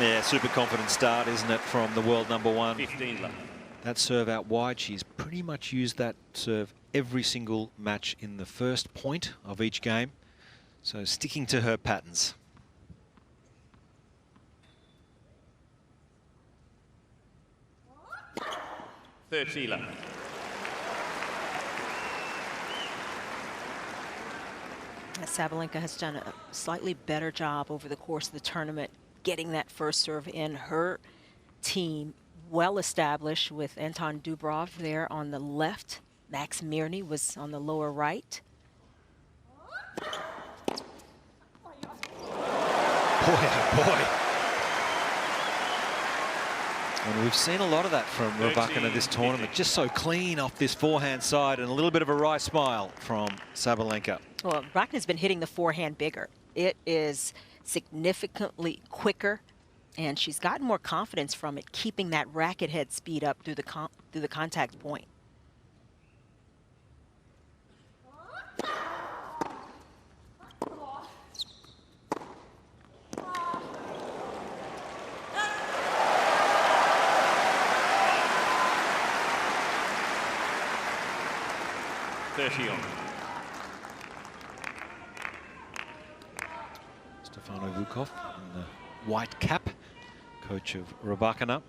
Yeah, super confident start, isn't it, from the world #1. 15 love. That serve out wide, she's pretty much used that serve every single match in the first point of each game. So sticking to her patterns. Sabalenka has done a slightly better job over the course of the tournament getting that first serve in. Her team well established with Anton Dubrov there on the left. Max Mirny was on the lower right. Boy, oh boy. And we've seen a lot of that from Rybakina this tournament. Just so clean off this forehand side, and a little bit of a wry smile from Sabalenka. Well, Rybakina's been hitting the forehand bigger. It is significantly quicker, and she's gotten more confidence from it, keeping that racket head speed up through the contact point. Stefano Vukov in the white cap, coach of Rybakina.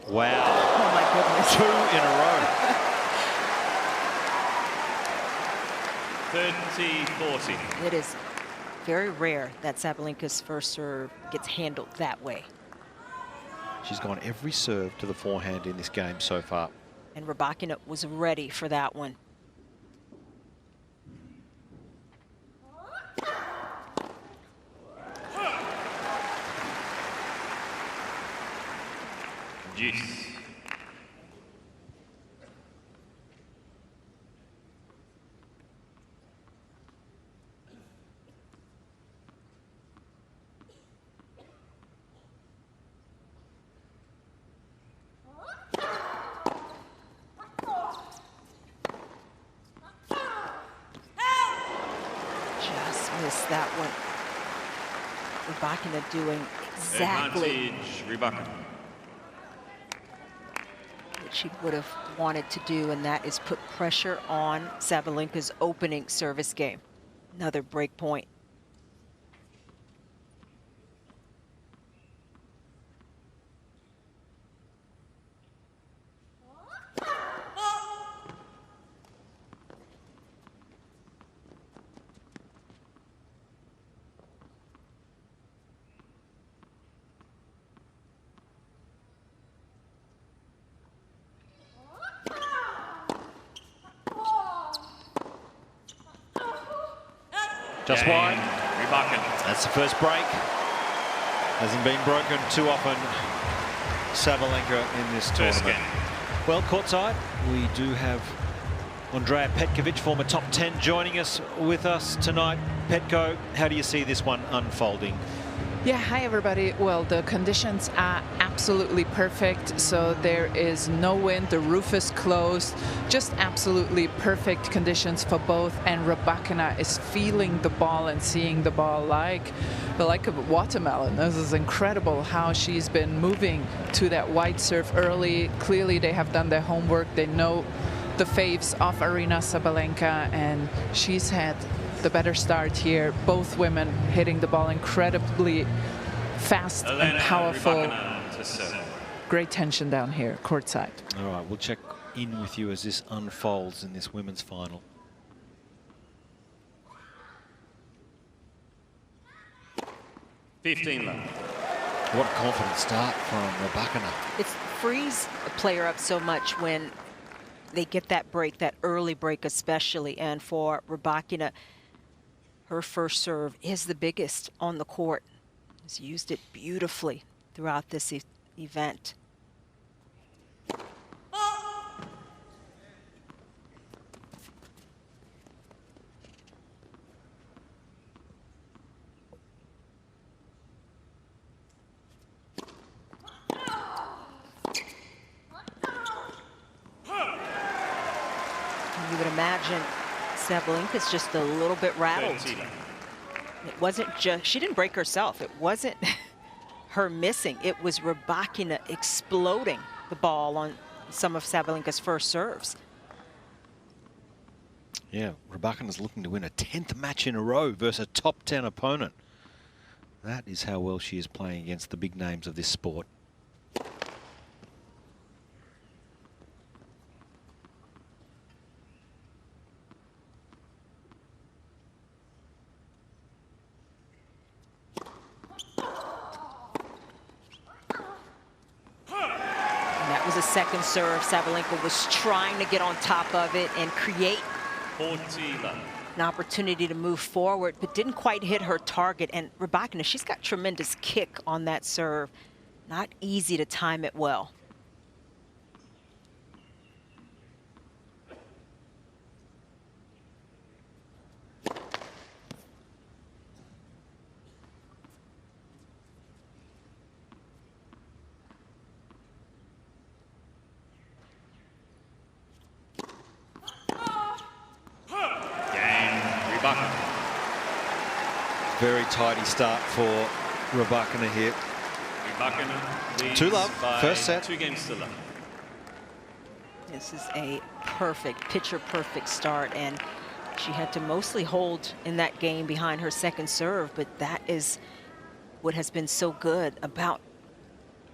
Wow. Oh my goodness. 2 in a row. 30-40. It is very rare that Sabalenka's first serve gets handled that way. She's gone every serve to the forehand in this game so far. And Rybakina was ready for that one. Juice. Missed that one. Rybakina doing exactly Rybakina. what she would have wanted to do, and that is put pressure on Sabalenka's opening service game. Another break point. Just wide. Rybakina. That's the first break. Hasn't been broken too often, Sabalenka, in this tournament. Well, courtside, we do have Andrea Petkovic, former top 10, joining us with us tonight. Petko, how do you see this one unfolding? Yeah, hi everybody. Well, the conditions are absolutely perfect. So there is no wind, the roof is closed, just absolutely perfect conditions for both. And Rybakina is feeling the ball and seeing the ball like a watermelon. This is incredible how she's been moving to that wide serve early. Clearly they have done their homework. They know the faves of Aryna Sabalenka, and she's had the better start here. Both women hitting the ball incredibly fast and powerful. Great tension down here, courtside. All right, we'll check in with you as this unfolds in this women's final. What a confident start from Rybakina. It frees a player up so much when they get that break, that early break especially. And for Rybakina, her first serve is the biggest on the court. She's used it beautifully throughout this event. imagine Sabalenka's just a little bit rattled. It wasn't just, she didn't break herself. It wasn't her missing. It was Rybakina exploding the ball on some of Sabalenka's first serves. Yeah, Rybakina's looking to win a 10th match in a row versus a top 10 opponent. That is how well she is playing against the big names of this sport. A second serve. Sabalenka was trying to get on top of it and create an opportunity to move forward, but didn't quite hit her target. And Rybakina, she's got tremendous kick on that serve. Not easy to time it well. Very tidy start for Rybakina here. 2-love, first set. 2 games to love. This is a perfect, picture-perfect start, and she had to mostly hold in that game behind her second serve, but that is what has been so good about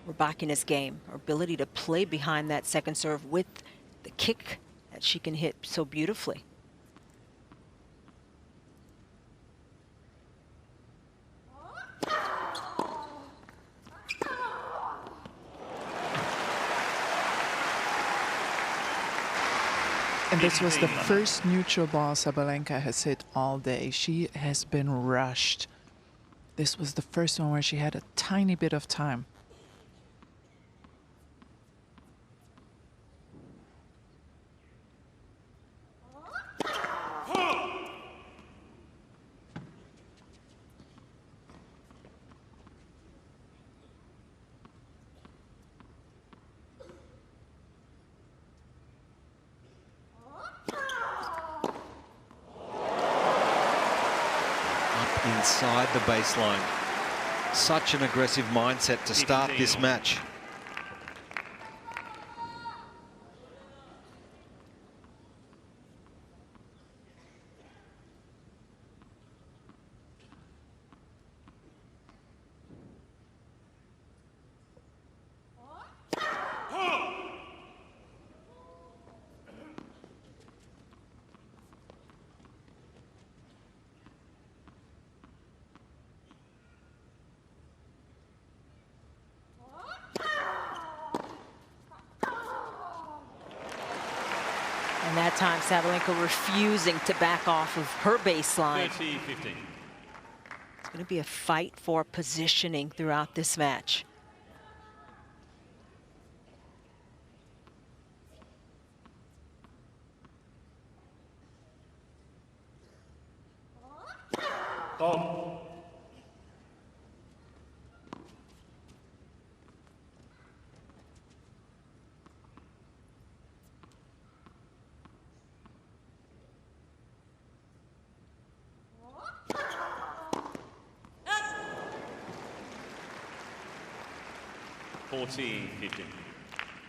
Rybakina's game, her ability to play behind that second serve with the kick that she can hit so beautifully. And this was the first neutral ball Sabalenka has hit all day. She has been rushed. This was the first one where she had a tiny bit of time. Inside the baseline. Such an aggressive mindset to start this match. And that time, Sabalenka refusing to back off of her baseline. 30-15. It's going to be a fight for positioning throughout this match. Oh.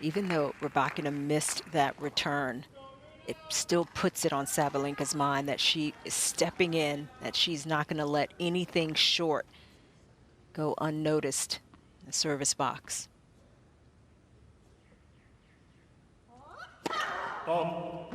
Even though Rybakina missed that return, it still puts it on Sabalenka's mind that she is stepping in, that she's not going to let anything short go unnoticed in the service box. Oh.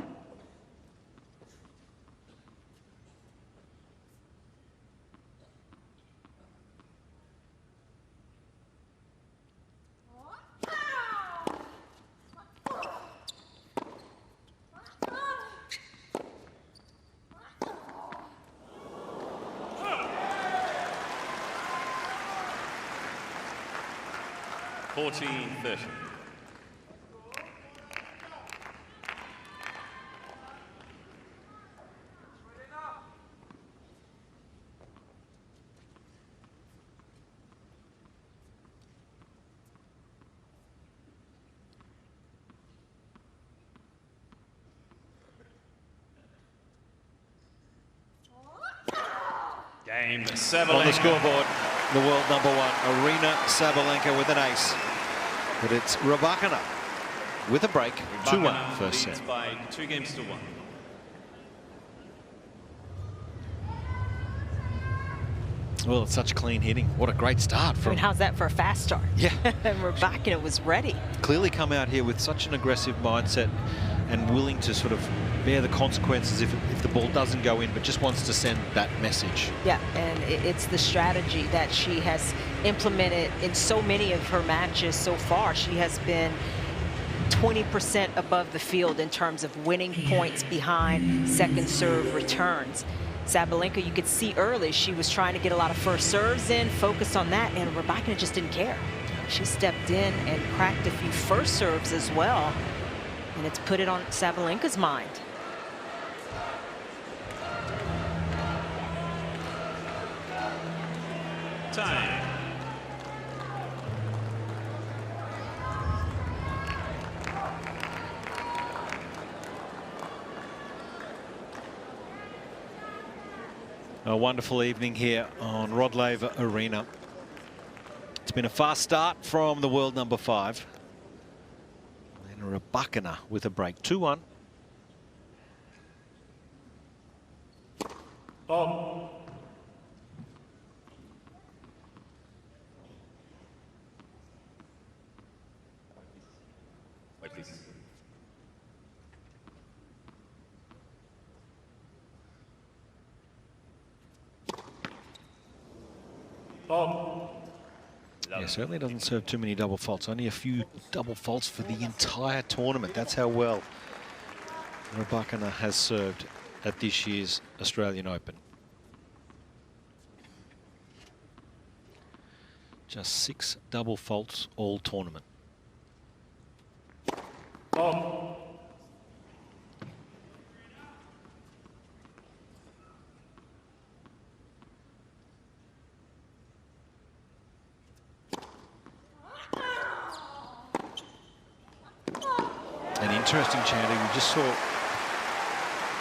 $14-30. Game On the Sabalenka. scoreboard, the world number 1, Aryna Sabalenka with an ace. But it's Rybakina with a break, 2-1 first leads set. by 2 games to 1. Well, it's such clean hitting. What a great start I from... mean, how's that for a fast start? Yeah. And Rybakina was ready. Clearly come out here with such an aggressive mindset and willing to sort of bear the consequences if the ball doesn't go in, but just wants to send that message. Yeah, and it's the strategy that she has implemented in so many of her matches so far. She has been 20% above the field in terms of winning points behind second serve returns. Sabalenka, you could see early, she was trying to get a lot of first serves in, focused on that, and Rybakina just didn't care. She stepped in and cracked a few first serves as well, and it's put it on Sabalenka's mind. Time. A wonderful evening here on Rod Laver Arena. It's been a fast start from the world number 5. And Rybakina with a break, 2-1. Ball. Wait, please. Ball. Yeah, certainly doesn't serve too many double faults. Only a few double faults for the entire tournament. That's how well Rybakina has served at this year's Australian Open. Just 6 double faults all tournament. Ball. An interesting chanting. We just saw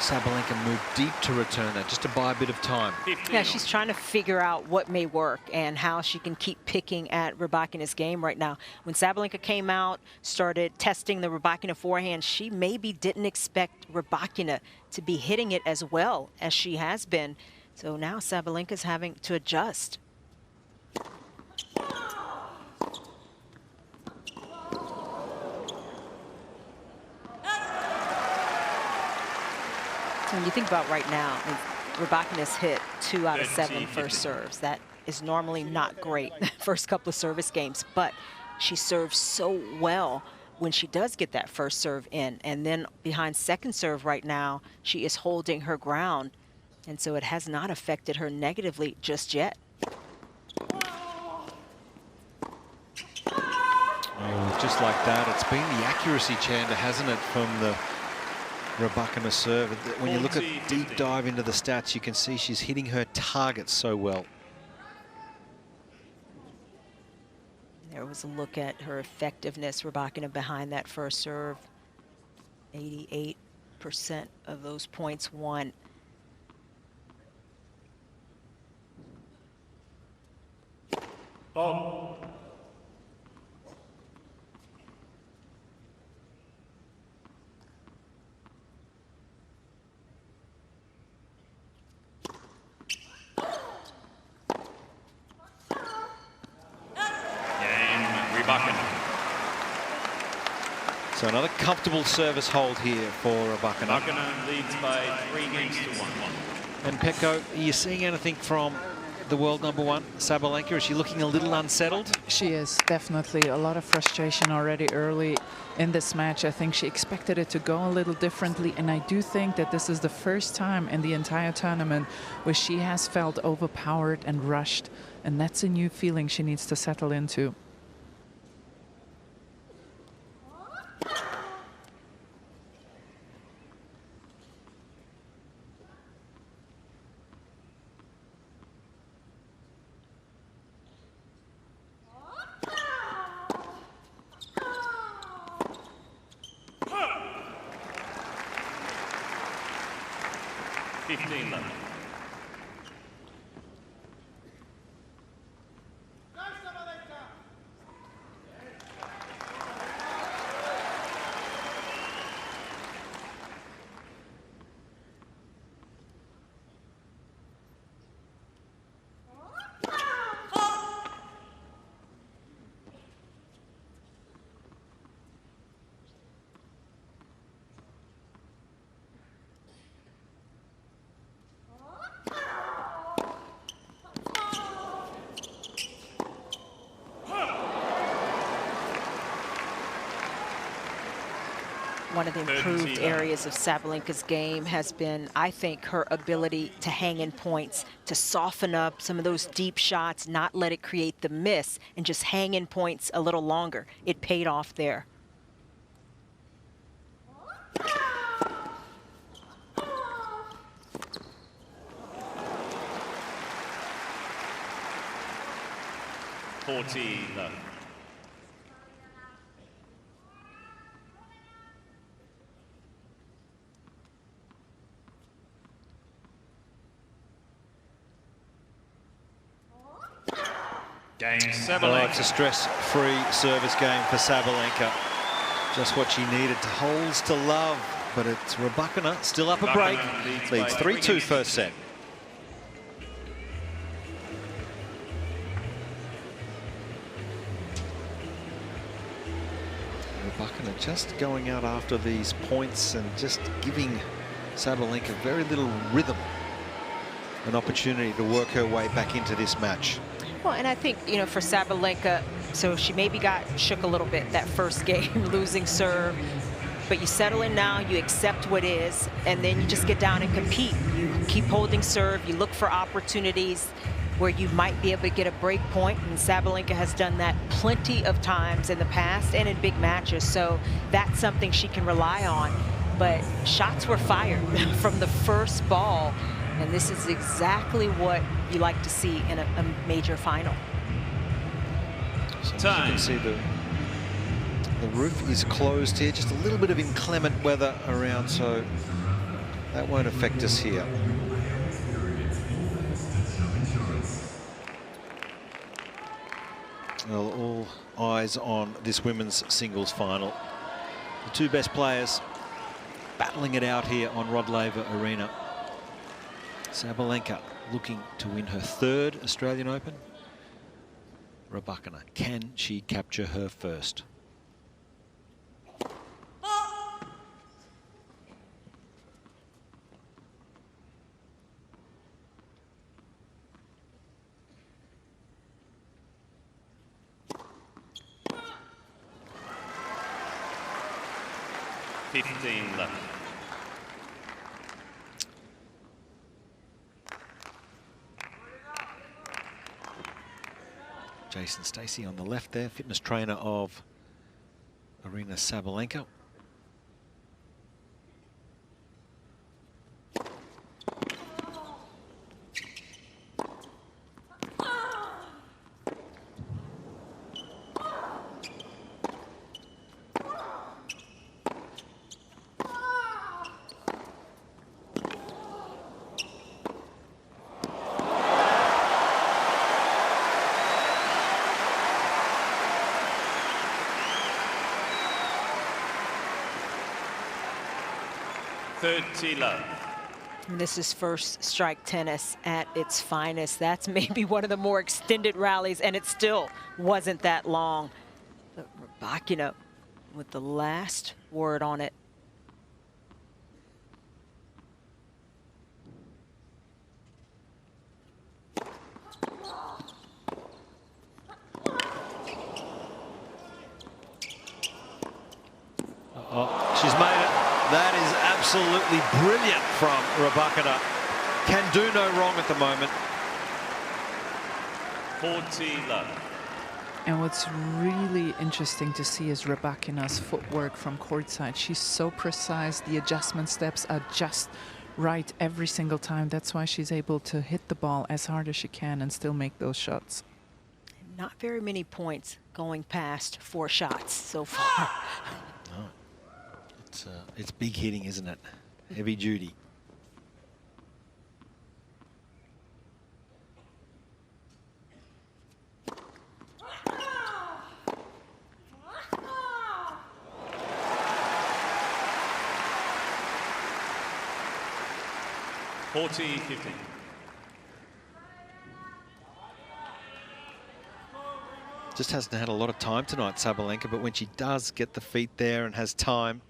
Sabalenka move deep to return that, just to buy a bit of time. Yeah, she's trying to figure out what may work and how she can keep picking at Rybakina's game right now. When Sabalenka came out, started testing the Rybakina forehand, she maybe didn't expect Rybakina to be hitting it as well as she has been. So now Sabalenka's having to adjust. So when you think about right now, I mean, Rybakina's hit 2 out of 7 first serves. That is normally not great first couple of service games, but she serves so well when she does get that first serve in. And then behind second serve right now, she is holding her ground. And so it has not affected her negatively just yet. Oh, just like that. It's been the accuracy, Chanda, hasn't it, from the Rybakina serve. When you look at deep dive into the stats, you can see she's hitting her targets so well. There was a look at her effectiveness, Rybakina behind that first serve. 88% of those points won. Ball. So another comfortable service hold here for Rybakina. Rybakina leads by 3 games to 1. And Petko, are you seeing anything from the world number 1, Sabalenka? Is she looking a little unsettled? She is, definitely. A lot of frustration already early in this match. I think she expected it to go a little differently, and I do think that this is the first time in the entire tournament where she has felt overpowered and rushed, and that's a new feeling she needs to settle into. One of the improved areas of Sabalenka's game has been, I think, her ability to hang in points, to soften up some of those deep shots, not let it create the miss, and just hang in points a little longer. It paid off there. Love. Game Sabalenka. Oh, it's a stress-free service game for Sabalenka. Just what she needed. Holes to love, but it's Rybakina still up a break. Leads 3-2 first set. Rybakina just going out after these points and just giving Sabalenka very little rhythm, an opportunity to work her way back into this match. Well, and I think, you know, for Sabalenka, so she maybe got shook a little bit that first game, losing serve, but you settle in now, you accept what is, and then you just get down and compete. You keep holding serve, you look for opportunities where you might be able to get a break point, and Sabalenka has done that plenty of times in the past and in big matches, so that's something she can rely on. But shots were fired from the first ball, and this is exactly what you like to see in a major final. So as you can see, the roof is closed here. Just a little bit of inclement weather around, so that won't affect us here. Well, all eyes on this women's singles final. The two best players battling it out here on Rod Laver Arena. Sabalenka looking to win her third Australian Open. Rybakina, can she capture her first? Left. Jason Stacey on the left there, fitness trainer of Aryna Sabalenka. This is first strike tennis at its finest. That's maybe one of the more extended rallies, and it still wasn't that long. But Rybakina with the last word on it. She's made it. That is absolutely brilliant from Rybakina. Can do no wrong at the moment. 40 love. And what's really interesting to see is Rybakina's footwork from courtside. She's so precise. The adjustment steps are just right every single time. That's why she's able to hit the ball as hard as she can and still make those shots. Not very many points going past 4 shots so far. No. It's big hitting, isn't it? Heavy duty. Just hasn't had a lot of time tonight, Sabalenka, but when she does get the feet there and has time,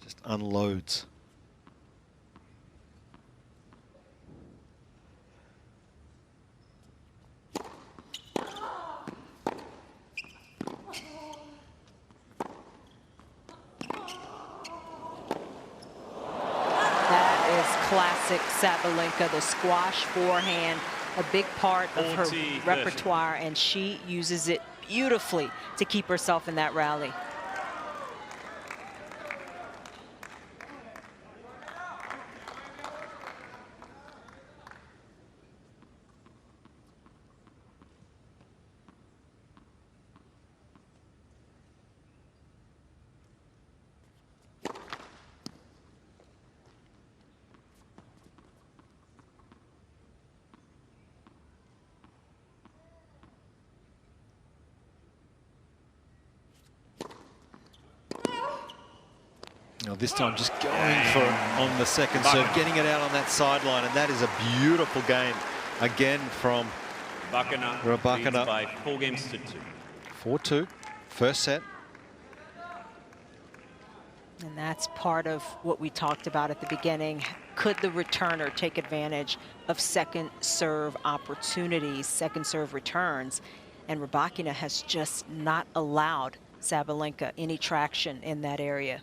just unloads. classic Sabalenka, the squash forehand, a big part of her repertoire, and she uses it beautifully to keep herself in that rally. Now this time just going for it on the second serve, getting it out on that sideline, and that is a beautiful game again from Rybakina. By 4 games to 2. 4-2, first set. And that's part of what we talked about at the beginning. Could the returner take advantage of second serve opportunities, second serve returns? And Rybakina has just not allowed Sabalenka any traction in that area.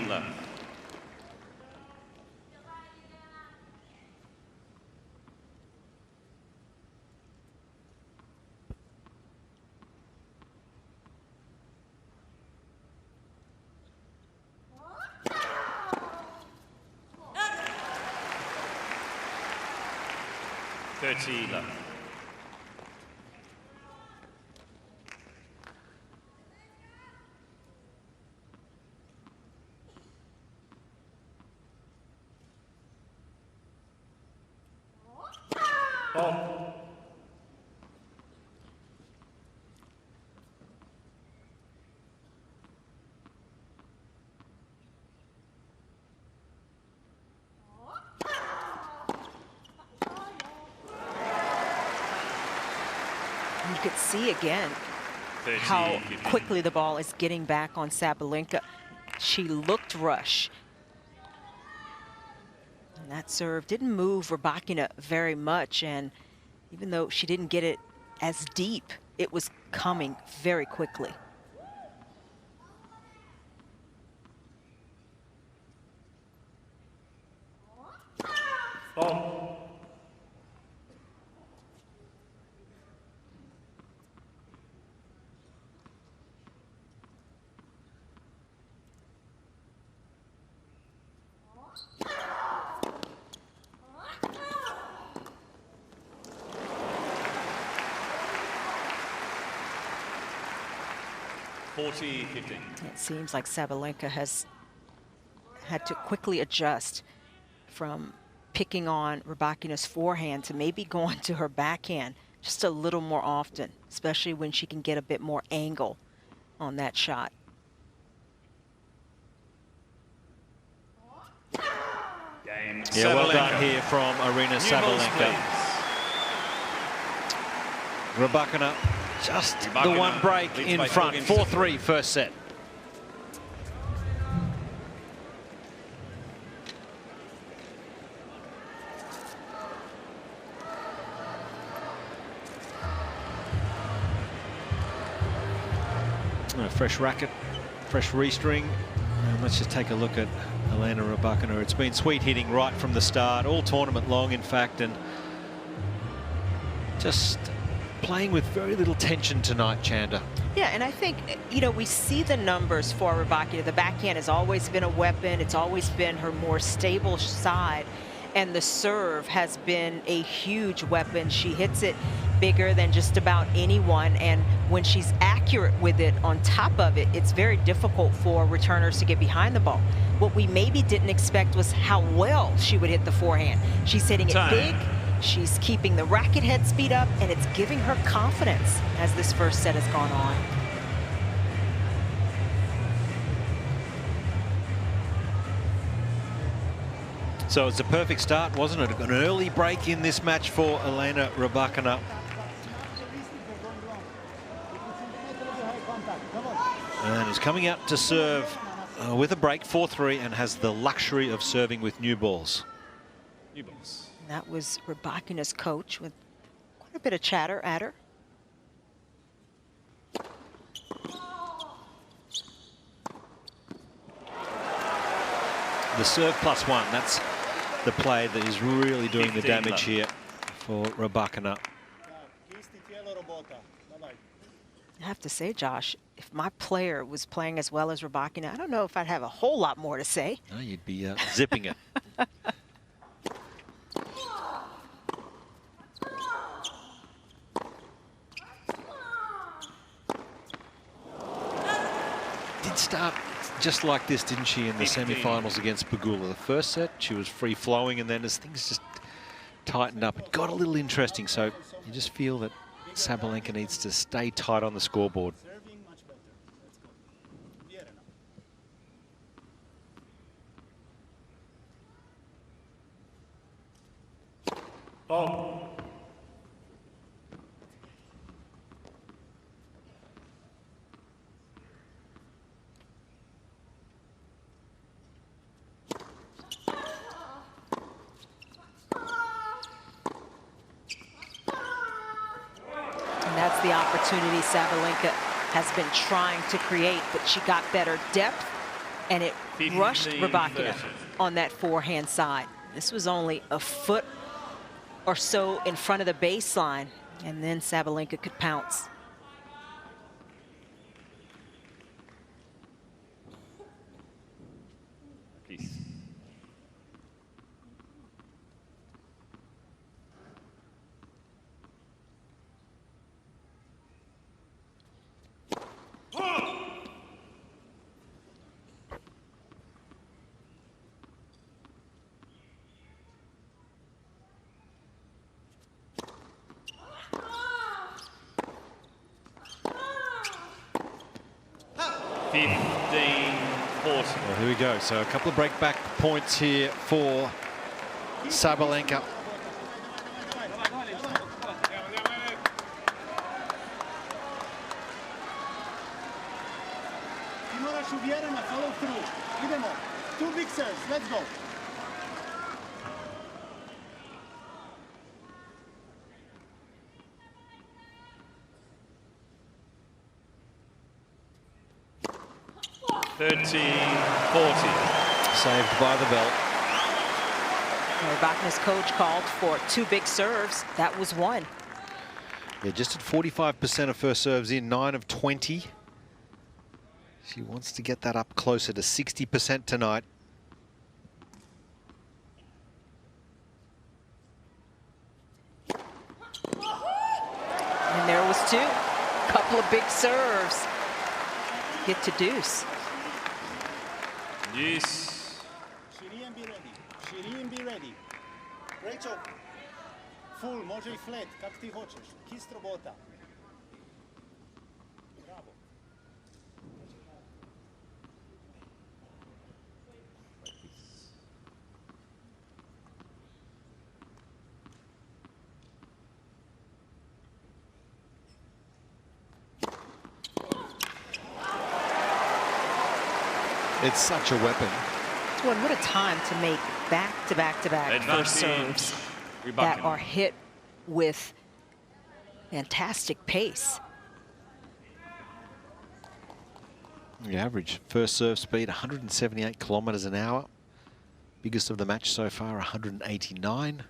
Left. Left. You could see again how quickly the ball is getting back on Sabalenka. She looked rushed. And that serve didn't move Rybakina very much, and even though she didn't get it as deep, it was coming very quickly. It seems like Sabalenka has had to quickly adjust from picking on Rybakina's forehand to maybe going to her backhand just a little more often, especially when she can get a bit more angle on that shot. Yeah, well done here from Aryna Sabalenka. Rybakina just the one break in front. 4-3 first set. Fresh racket, fresh restring. And let's just take a look at Elena Rybakina. It's been sweet hitting right from the start, all tournament long, in fact, and just playing with very little tension tonight, Chanda. Yeah, and I think, you know, we see the numbers for Rybakina. The backhand has always been a weapon. It's always been her more stable side. And the serve has been a huge weapon. She hits it bigger than just about anyone. And when she's accurate with it on top of it, it's very difficult for returners to get behind the ball. What we maybe didn't expect was how well she would hit the forehand. She's hitting it big. She's keeping the racket head speed up, and it's giving her confidence as this first set has gone on. So it's a perfect start, wasn't it? An early break in this match for Elena Rybakina. And is coming out to serve with a break, 4-3, and has the luxury of serving with new balls. New balls. And that was Rybakina's coach with quite a bit of chatter at her. The serve +1, that's the play that is really doing the damage here for Rybakina. I have to say, Josh, if my player was playing as well as Rybakina, I don't know if I'd have a whole lot more to say. No, you'd be zipping it. Did start just like this, didn't she, in the semi-finals against Pegula? The first set, she was free-flowing, and then as things just tightened up, it got a little interesting. So you just feel that Sabalenka needs to stay tight on the scoreboard. Oh. And that's the opportunity Sabalenka has been trying to create, but she got better depth, and it rushed Rybakina on that forehand side. This was only a foot or so in front of the baseline, and then Sabalenka could pounce. Please. Well, here we go. So a couple of breakback points here for Sabalenka. Follow through. Idemo. 2 big serves. Let's go. Saved by the belt. Rybakina's coach called for 2 big serves. That was 1. Yeah, just at 45% of first serves in, 9 of 20. She wants to get that up closer to 60% tonight. And there was 2. Couple of big serves. Get to deuce. Yes. Shireen, be ready. Shireen, be ready. Rachel. Full, može i flat, kak ti hoćeš. Kist robota. Bravo. It's such a weapon. What a time to make back-to-back-to-back first serves that are hit with fantastic pace. The average first serve speed, 178 kilometers an hour. Biggest of the match so far, 189.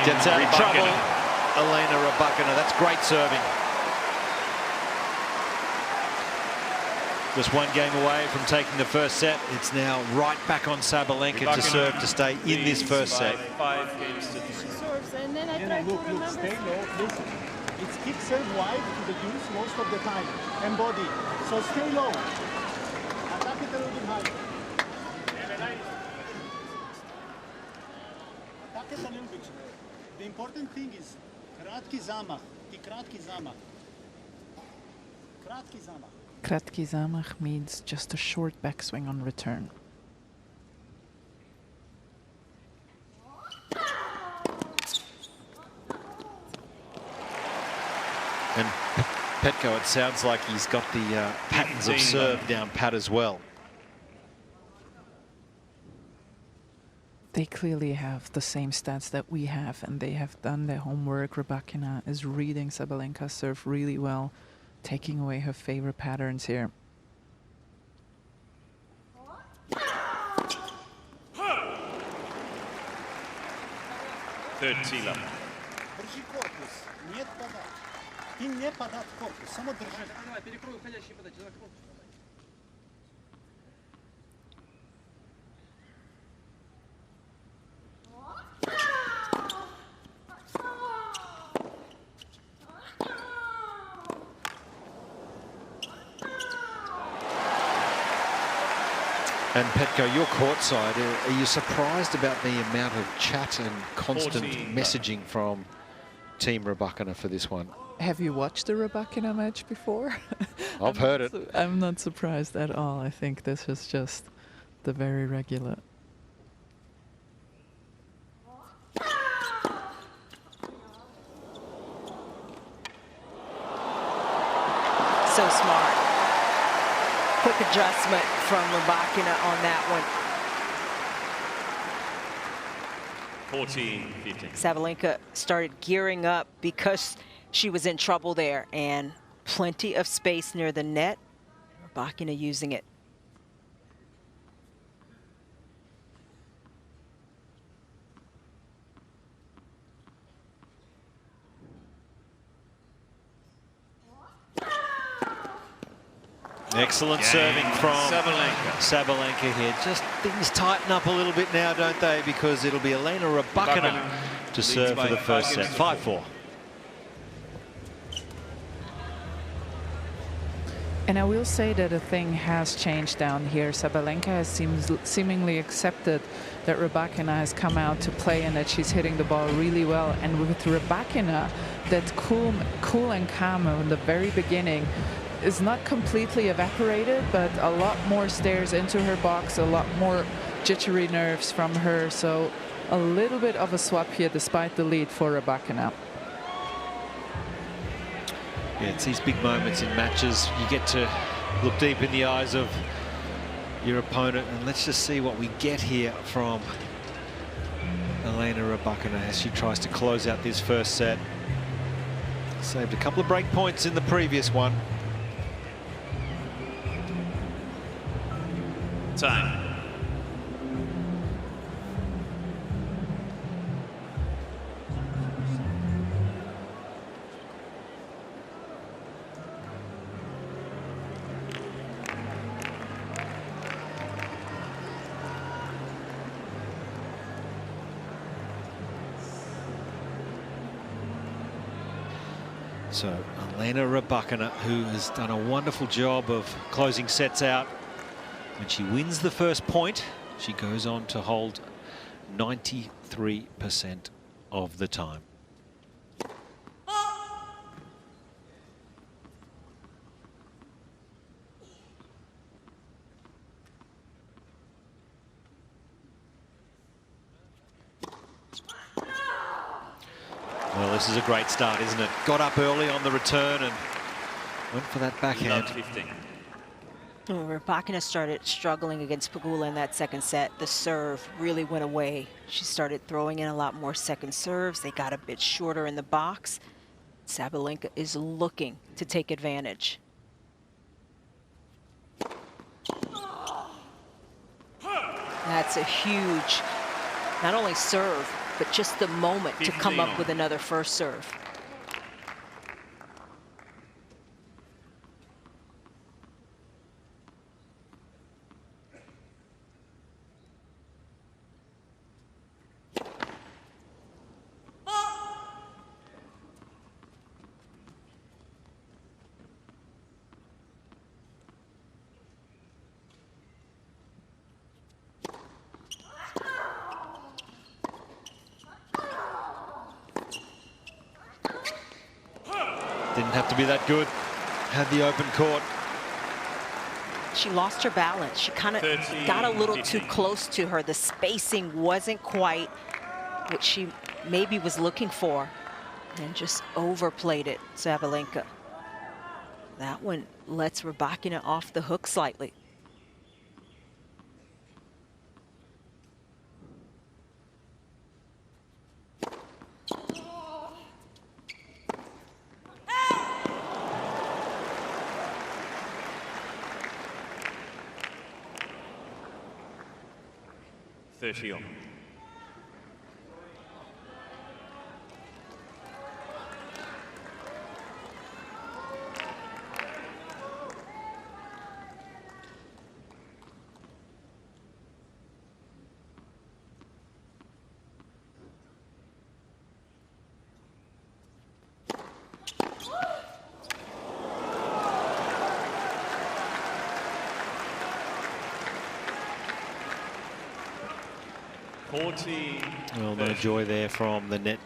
Gets out of trouble, Elena Rybakina. That's great serving. Just 1 game away from taking the first set. It's now right back on Sabalenka to serve to stay in this first set. 5 games to 3. And then I try to remember. Stay low. Listen, it's kick serve wide to the deuce most of the time, and body. So stay low. Attack it a little bit higher. Attack it a little bit. The important thing is kratki zamach. Ti kratki zamach. Kratki zamach. Kratki zamach means just a short backswing on return. And Petko, it sounds like he's got the patterns of serve down pat as well. They clearly have the same stats that we have, and they have done their homework. Rybakina is reading Sabalenka's serve really well, taking away her favorite patterns here. Third T-level. Держи корпус, нет подать. Ты не подать корпус, само держи. Перекрой уходящий подать. And Petko, you're courtside. Are you surprised about the amount of chat and constant messaging from Team Rybakina for this one? Have you watched the Rybakina match before? I've heard it. I'm not surprised at all. I think this is just the very regular. So smart. Quick adjustment from Rybakina on that one. 14-15. Sabalenka started gearing up because she was in trouble there, and plenty of space near the net. Rybakina using it. Excellent serving from Sabalenka here. Just things tighten up a little bit now, don't they? Because it'll be Elena Rybakina to serve for the first set. 5-4. And I will say that a thing has changed down here. Sabalenka has seemingly accepted that Rybakina has come out to play and that she's hitting the ball really well. And with Rybakina, that cool and calm in the very beginning is not completely evaporated, but a lot more stares into her box, a lot more jittery nerves from her. So a little bit of a swap here despite the lead for Rybakina. Yeah, it's these big moments in matches. You get to look deep in the eyes of your opponent, and let's just see what we get here from Elena Rybakina as she tries to close out this first set. Saved a couple of break points in the previous one. Time. So Elena Rybakina, who has done a wonderful job of closing sets out. When she wins the first point, she goes on to hold 93% of the time. Well, this is a great start, isn't it? Got up early on the return and went for that backhand. 15. Rybakina started struggling against Pegula in that second set. The serve really went away. She started throwing in a lot more second serves. They got a bit shorter in the box. Sabalenka is looking to take advantage. That's a huge, not only serve, but just the moment to come up with another first serve. Didn't have to be that good. Had the open court. She lost her balance. She kind of got a little too close to her. The spacing wasn't quite what she maybe was looking for. And just overplayed it, Sabalenka. That one lets Rybakina off the hook slightly. On. Well, no joy there from the net.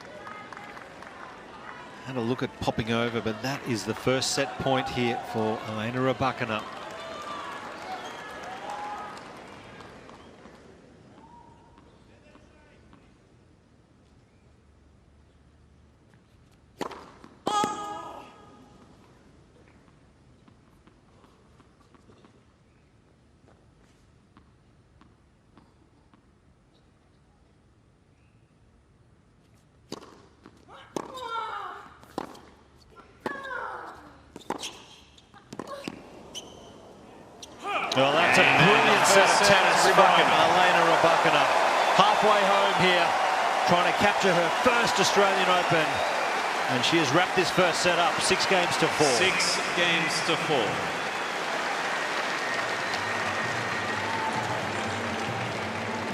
Had a look at popping over, but that is the first set point here for Elena Rybakina. Well, that's a brilliant set of tennis from Elena Rybakina. Halfway home here, trying to capture her first Australian Open. And she has wrapped this first set up, 6 games to 4. 6 games to 4.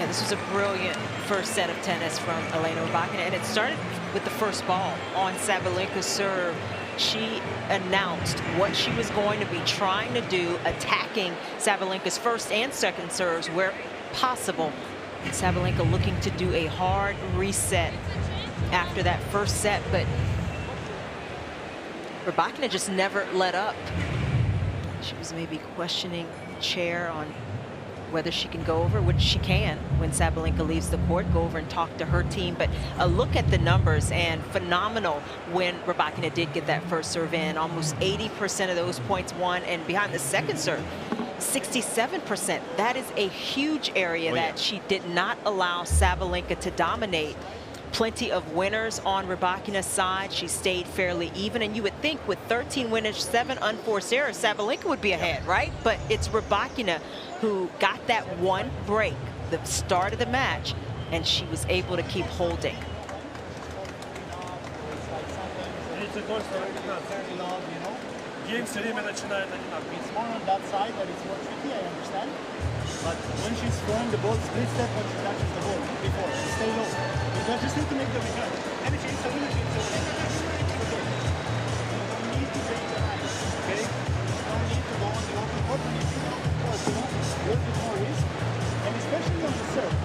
Yeah, this was a brilliant first set of tennis from Elena Rybakina, and it started with the first ball on Sabalenka's serve. She announced what she was going to be trying to do, attacking Sabalenka's first and second serves where possible. Sabalenka looking to do a hard reset after that first set, but Rybakina just never let up. She was maybe questioning the chair on whether she can go over, which she can when Sabalenka leaves the court, go over and talk to her team. But a look at the numbers, and phenomenal when Rybakina did get that first serve in. Almost 80% of those points won, and behind the second serve, 67%. That is a huge area that she did not allow Sabalenka to dominate. Plenty of winners on Rybakina's side. She stayed fairly even, and you would think with 13 winners, 7 unforced errors, Sabalenka would be ahead, right? But it's Rybakina who got that one break, the start of the match, and she was able to keep holding. It's more on that side that it's more tricky, I understand. But when she's throwing the ball, split step when she touches the ball before, stay low. You just need to make the return. Any change, okay. You don't need to break the line, okay? You don't need to go on the open court when you see the open court, you know? A little bit more risk, and especially on the serve.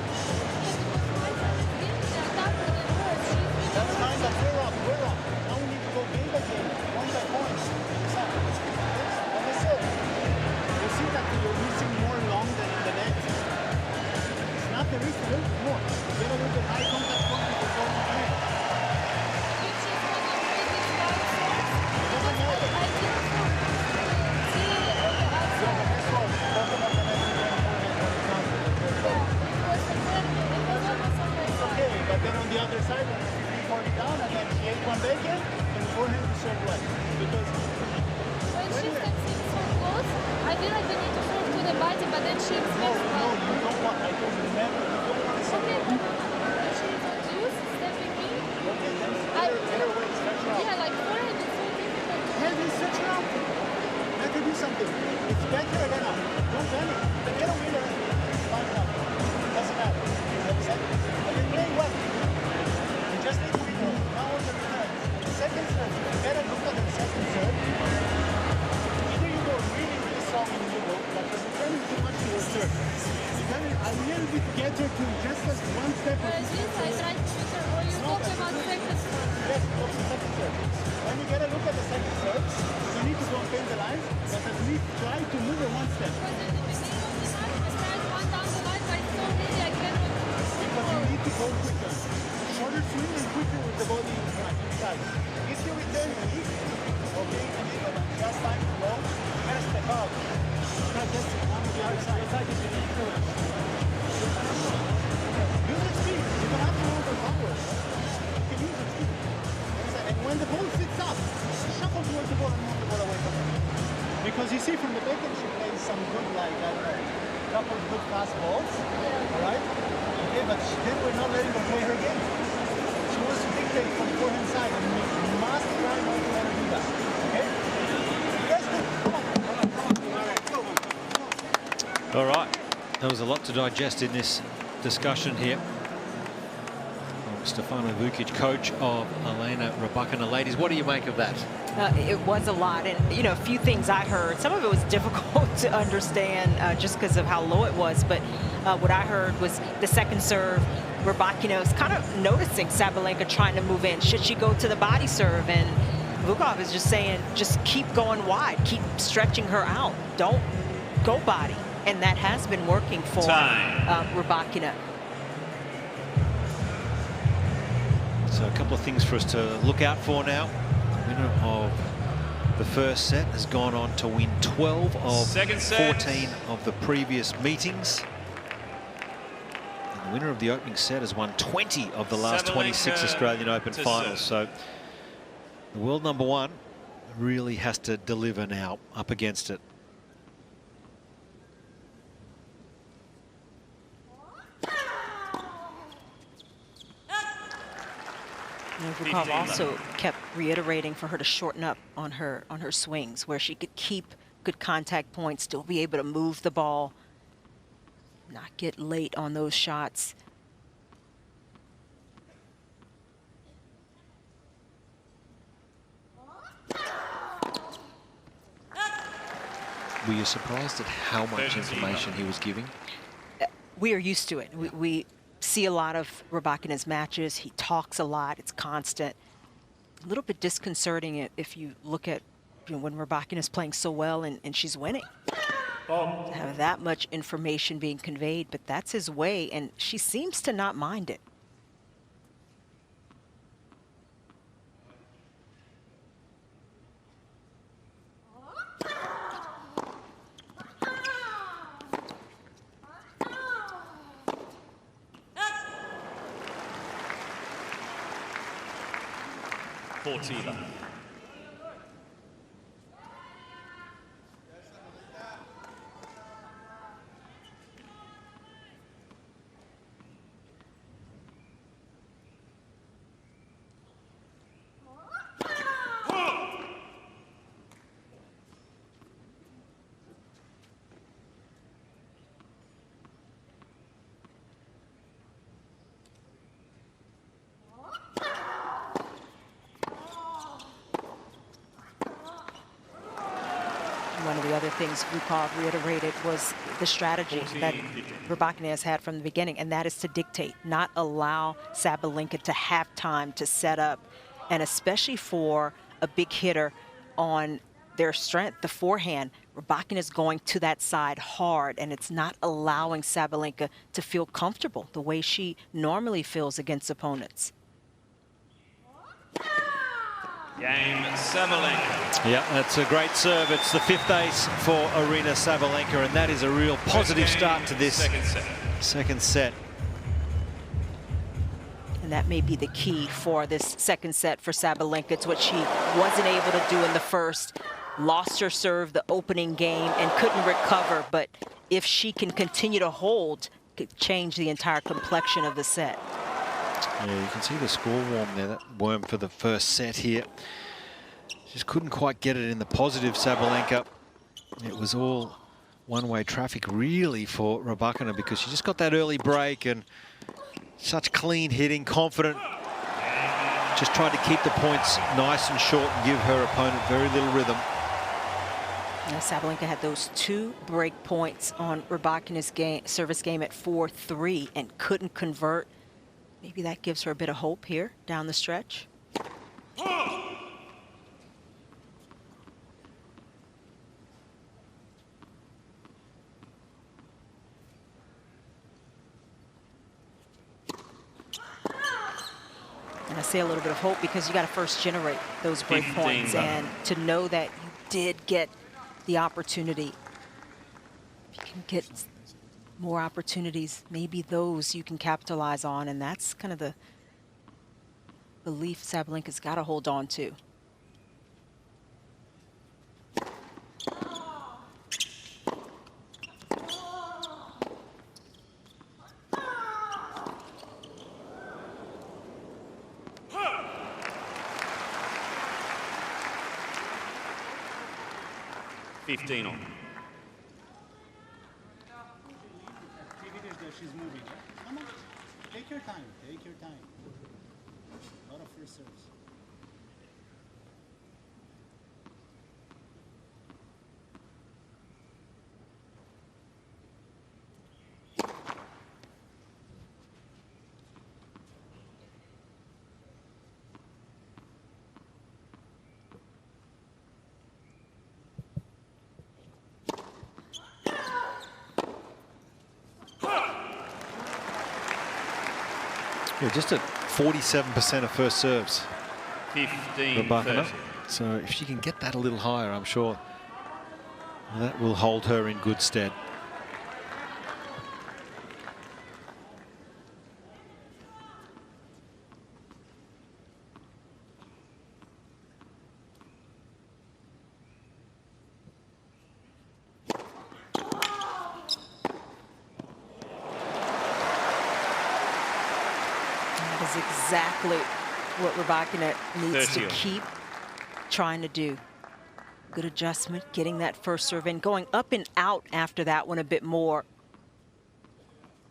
That's kind of we're up. Now we need to go game by game, point by point. On the serve. You see that you're missing more long than in the net. It's not the risk, a little bit more. Get a little bit high contact point with the ball on net. Okay, but then on the other side, when she 3-40 down and then she ate one bacon, and forehand to serve well. Because when she steps in so close, I feel like we need to serve to the body, but then she expects no, you don't want. I told you never. You don't want to serve. Okay, when she introduced stepping in, Okay, then better way, stretch her out. yeah, like forehand is so difficult. Yeah, then stretch her out. Let her do something. It's better than up. Don't panic. The get a winner. Fine enough. Doesn't matter. You understand? And you're playing well. You just need to be good. Now on the return. The second serve. You better look at the second serve. Either you go really strong in the middle, but you're returning too much to your serve. You got a little bit get her to just as one step. This I tried to shoot her, or you talk about second serve. Yes, go to second serve. When you get a look at the second serve, you need to go and paint the line, but at least try to move her one step. Because in the beginning of the match, we tried one down the line, but it's so easy, I cannot. Because you need to go quicker. Shorter swing and quicker with the body inside. deep. Okay, and then when she has time to go, you gotta step out. You gotta just on the other side. Use your speed. You don't have to overpower. You can use your speed. And when the ball sits up, shuffle towards the ball and move the ball away from her. Because you see from the back end she plays some good, like, I don't know, couple of good fast balls. Alright? Okay, but then we're not letting her play her game. She wants to dictate from the forehand side, and we must try not to let her do that. Okay? Yes, come on. All right. There was a lot to digest in this discussion here. Stefano Vukic, coach of Elena Rybakina. Ladies, what do you make of that? It was a lot, and you know, a few things I heard. Some of it was difficult to understand just because of how low it was. But what I heard was the second serve. Rybakina was kind of noticing Sabalenka trying to move in. Should she go to the body serve? And Vukov is just saying, just keep going wide, keep stretching her out. Don't go body, and that has been working for Rybakina. So a couple of things for us to look out for now. The winner of the first set has gone on to win 12 of 14 of the previous meetings. And the winner of the opening set has won 20 of the last 26 Australian Open finals. So the world number one really has to deliver now up against it. Vukov also kept reiterating for her to shorten up on her swings, where she could keep good contact points, still be able to move the ball, not get late on those shots. Were you surprised at how much information he was giving? We are used to it. We see a lot of Rybakina's matches. He talks a lot. It's constant. A little bit disconcerting if you look at when Rybakina's playing so well and she's winning. To have that much information being conveyed, but that's his way, and she seems to not mind it. Fortila. One of the other things Vukov reiterated was the strategy that Rybakina has had from the beginning, and that is to dictate, not allow Sabalenka to have time to set up, and especially for a big hitter on their strength, the forehand. Rybakina is going to that side hard, and it's not allowing Sabalenka to feel comfortable the way she normally feels against opponents. Game Sabalenka. Yeah, that's a great serve. It's the fifth ace for Aryna Sabalenka, and that is a real positive start to this second set. And that may be the key for this second set for Sabalenka. It's what she wasn't able to do in the first. Lost her serve the opening game and couldn't recover, but if she can continue to hold, could change the entire complexion of the set. Yeah, you can see the score warm there, that worm for the first set here. Just couldn't quite get it in the positive, Sabalenka. It was all one-way traffic, really, for Rybakina, because she just got that early break and such clean hitting, confident. Just tried to keep the points nice and short and give her opponent very little rhythm. Now, Sabalenka had those 2 break points on Rybakina's service game at 4-3 and couldn't convert. Maybe that gives her a bit of hope here down the stretch. say a little bit of hope, because you got to first generate those break points, and to know that you did get the opportunity. If you can get more opportunities, maybe those you can capitalize on, and that's kind of the belief Sabalenka's got to hold on to. She's moving. Come on, take your time. Take your time. A lot of first serves. Yeah, just at 47% of first serves. 15-30. So if she can get that a little higher, I'm sure that will hold her in good stead. Exactly what Rybakina needs to keep trying to do. Good adjustment, getting that first serve in, going up and out after that one a bit more,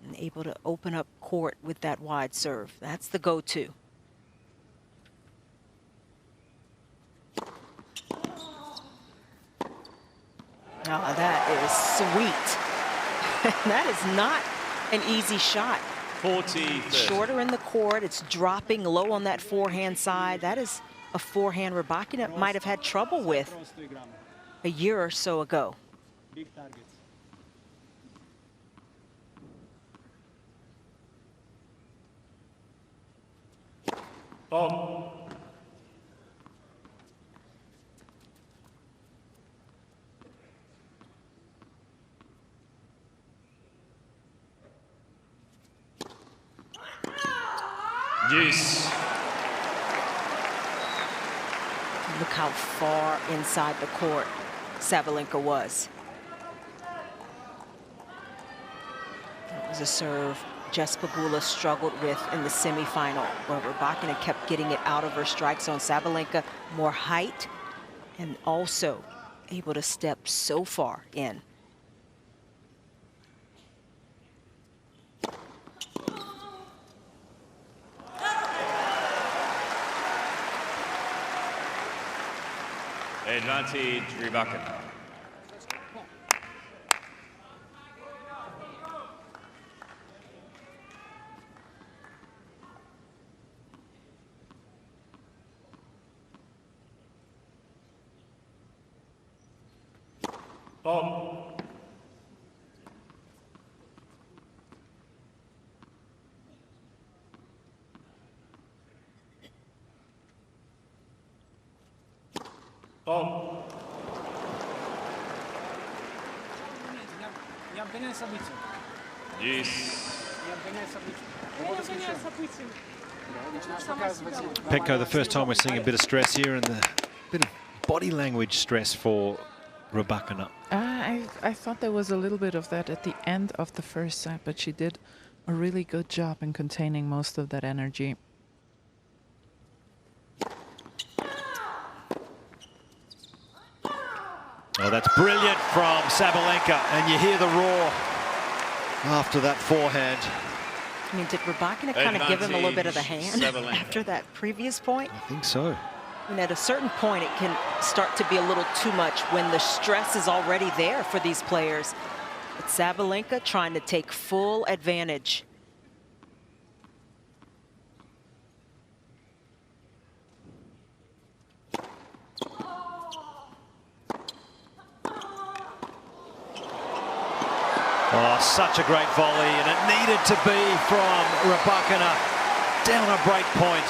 and able to open up court with that wide serve. That's the go-to. Oh, that is sweet. That is not an easy shot. 40-30. Shorter in the court, it's dropping low on that forehand side. That is a forehand Rybakina might have had trouble with a year or so ago. Big targets. Yes. Look how far inside the court Sabalenka was. That was a serve Jess Pegula struggled with in the semifinal, where Rybakina kept getting it out of her strike zone. Sabalenka more height and also able to step so far in. Advantage Rybakina. Bob. Bob. Yes. Petko, the first time we're seeing a bit of stress here, and a bit of body language stress for Rybakina. I thought there was a little bit of that at the end of the first set, but she did a really good job in containing most of that energy. Oh, that's brilliant from Sabalenka, and you hear the roar after that forehand. I mean, did Rybakina kind of give him a little bit of the hand after that previous point? I think so. And at a certain point, it can start to be a little too much when the stress is already there for these players. But Sabalenka trying to take full advantage. Oh, such a great volley, and it needed to be from Rybakina down a break point.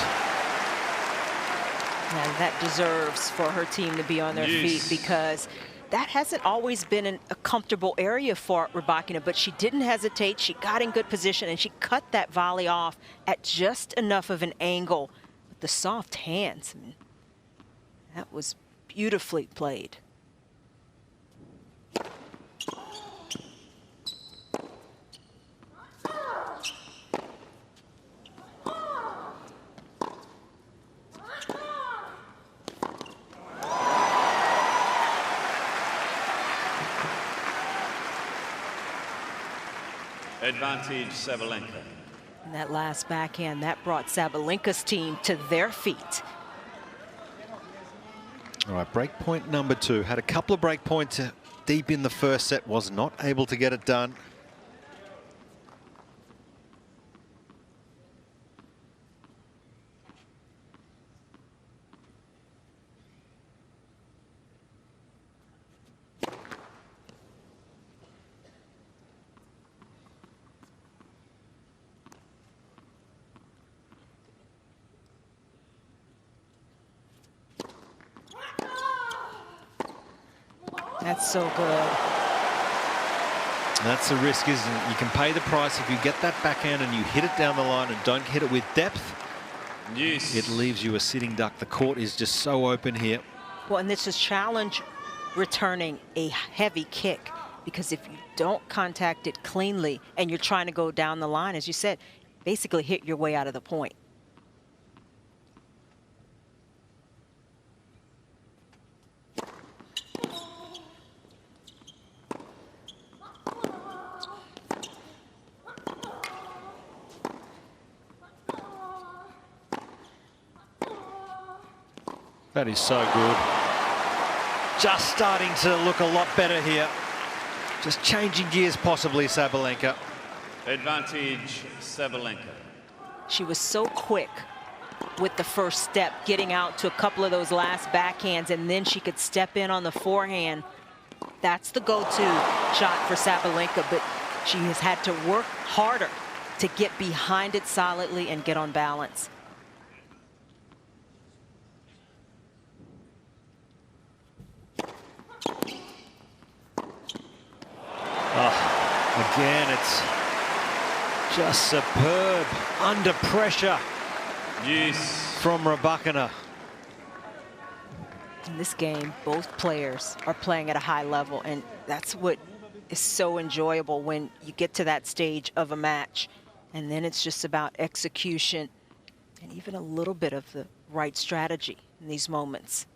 And that deserves for her team to be on their feet, because that hasn't always been a comfortable area for Rybakina, but she didn't hesitate. She got in good position and she cut that volley off at just enough of an angle with the soft hands. I mean, that was beautifully played. Advantage Sabalenka. And that last backhand, that brought Sabalenka's team to their feet. All right, break point number 2. Had a couple of break points deep in the first set, was not able to get it done. That's so good. That's the risk, isn't it? You can pay the price if you get that backhand and you hit it down the line and don't hit it with depth. Yes. It leaves you a sitting duck. The court is just so open here. Well, and this is challenge returning a heavy kick, because if you don't contact it cleanly and you're trying to go down the line, as you said, basically hit your way out of the point. That is so good. Just starting to look a lot better here. Just changing gears possibly, Sabalenka. Advantage Sabalenka. She was so quick with the first step, getting out to a couple of those last backhands, and then she could step in on the forehand. That's the go-to shot for Sabalenka, but she has had to work harder to get behind it solidly and get on balance. Oh, again, it's just superb under pressure. Yes. From Rybakina. In this game, both players are playing at a high level, and that's what is so enjoyable when you get to that stage of a match. And then it's just about execution and even a little bit of the right strategy in these moments.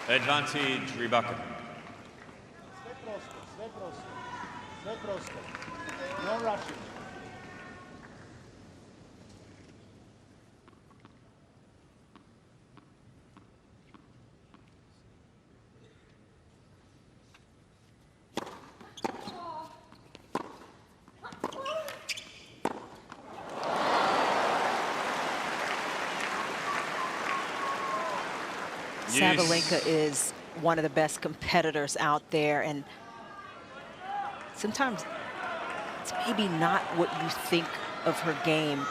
Advantage Rybakina. Sve prosto. No rushing. Sabalenka is one of the best competitors out there, and sometimes it's maybe not what you think of her game,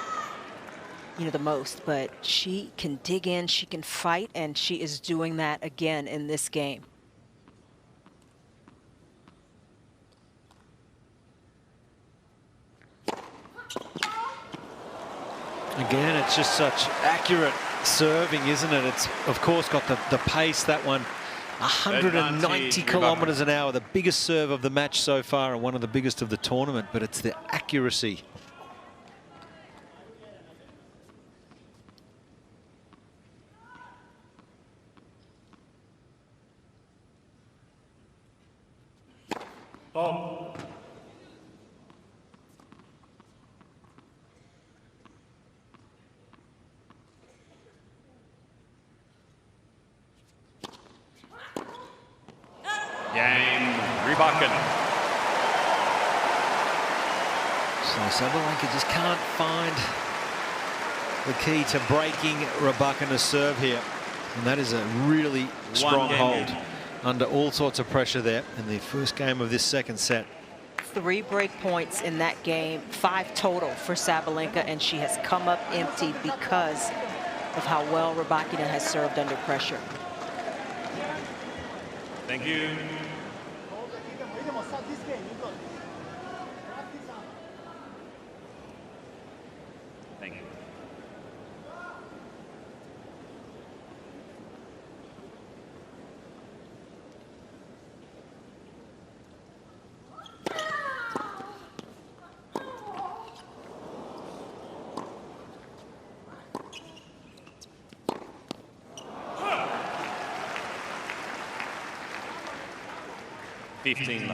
you know, the most, but she can dig in, she can fight, and she is doing that again in this game. Again, it's just such accurate serving, isn't it? It's, of course, got the pace, that one. 190 kilometers an hour, the biggest serve of the match so far and one of the biggest of the tournament, but it's the accuracy. Bob. Cain, Rybakina. So Sabalenka just can't find the key to breaking Rybakina's serve here. And that is a really strong hold game. under all sorts of pressure there in the first game of this second set. 3 break points in that game, 5 total for Sabalenka, and she has come up empty because of how well Rybakina has served under pressure. Thank you. Thank you.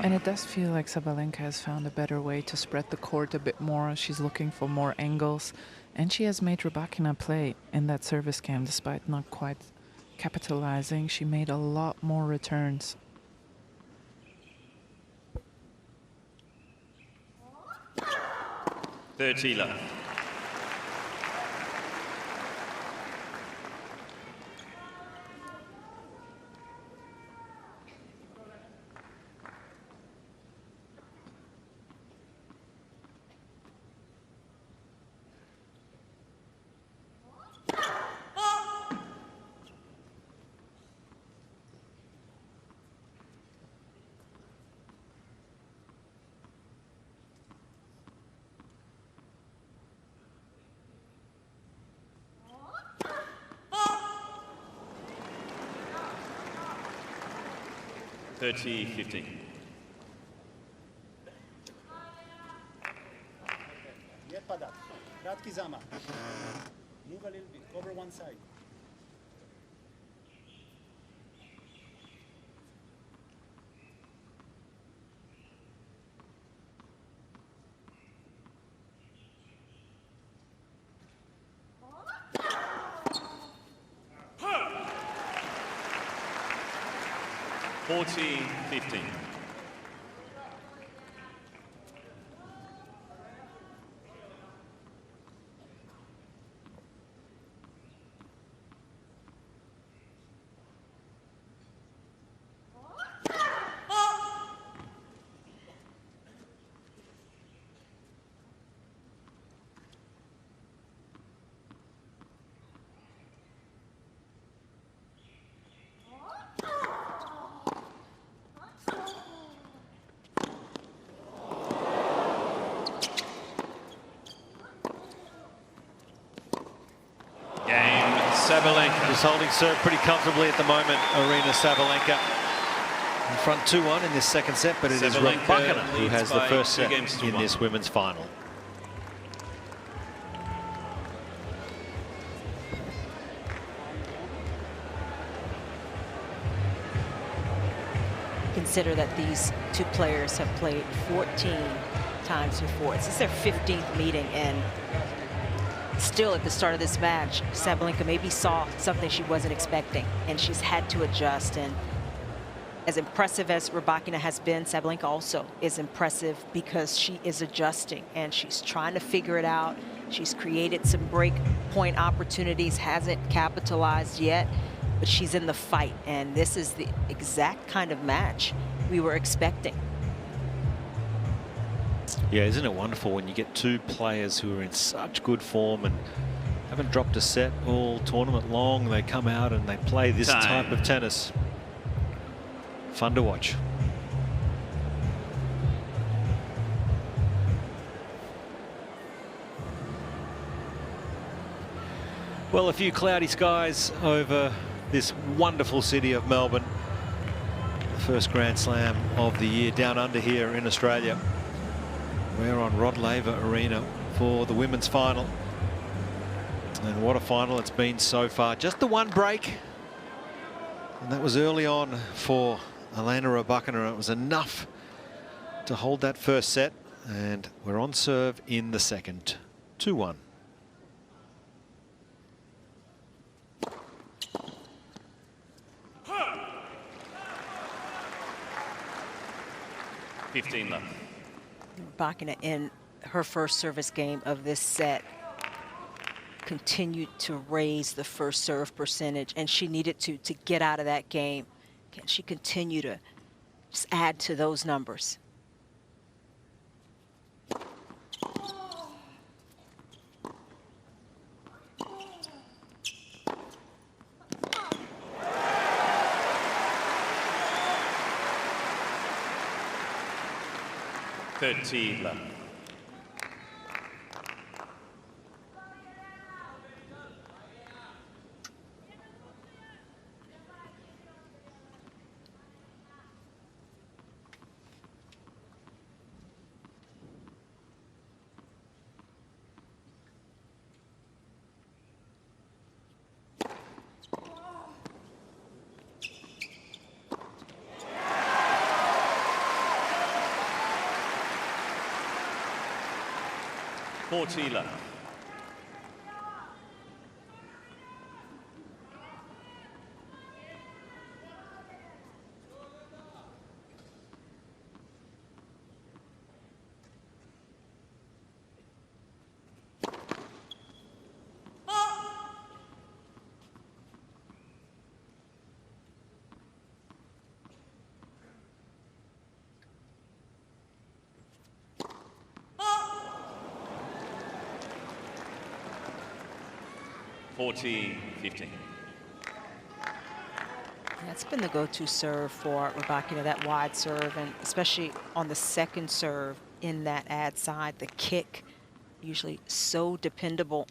And it does feel like Sabalenka has found a better way to spread the court a bit more. She's looking for more angles. And she has made Rybakina play in that service game despite not quite capitalizing. She made a lot more returns. Thirty-love. $30-15. Yet padat. Kratki zamach. Move a little bit. Cover one side. $40-15. Sabalenka. Just holding serve pretty comfortably at the moment, Aryna Sabalenka. In front 2-1 in this second set, but it is Rybakina who has the first set in this women's final. Consider that these two players have played 14 times before. This is their 15th meeting, and still at the start of this match, Sabalenka maybe saw something she wasn't expecting, and she's had to adjust. And as impressive as Rybakina has been, Sabalenka also is impressive because she is adjusting and she's trying to figure it out. She's created some break point opportunities, hasn't capitalized yet, but she's in the fight, and this is the exact kind of match we were expecting. Yeah, isn't it wonderful when you get two players who are in such good form and haven't dropped a set all tournament long, they come out and they play this type of tennis. Fun to watch. Well, a few cloudy skies over this wonderful city of Melbourne. The first Grand Slam of the year down under here in Australia. We're on Rod Laver Arena for the women's final. And what a final it's been so far. Just the one break. And that was early on for Elena Rybakina. It was enough to hold that first set. And we're on serve in the second. 2-1. $15 Rybakina in her first service game of this set continued to raise the first serve percentage, and she needed to get out of that game. Can she continue to just add to those numbers? Love. Love. That's been the go-to serve for Rybakina, that wide serve, and especially on the second serve in that ad side, the kick, usually so dependable.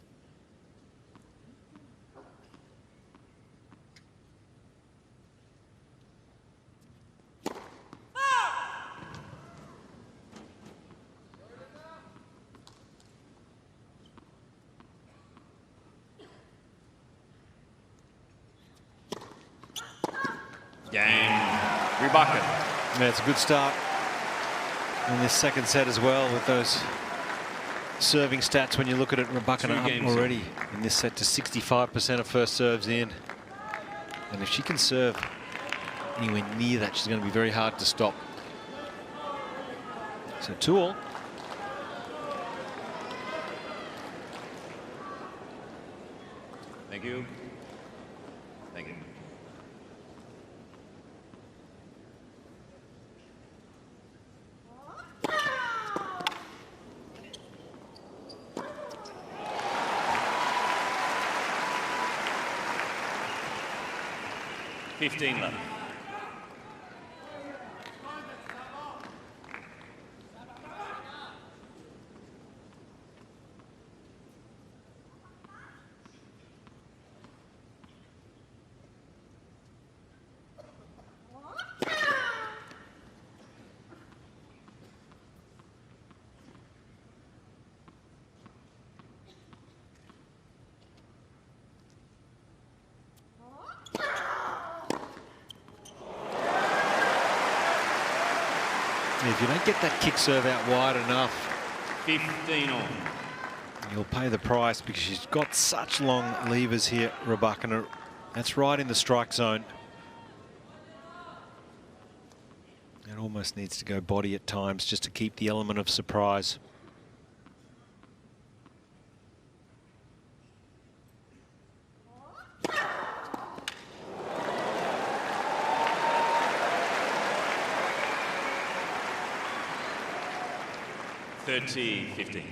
Game, Rybakina. Yeah, it's a good start in this second set as well with those serving stats. When you look at it, Rybakina up already in this set to 65% of first serves in. And if she can serve anywhere near that, she's going to be very hard to stop. So 2-all. Thank you. Thank you. Love. If you don't get that kick serve out wide enough, 15-all. you'll pay the price, because she's got such long levers here, Rybakina. That's right in the strike zone. It almost needs to go body at times just to keep the element of surprise. $30-15.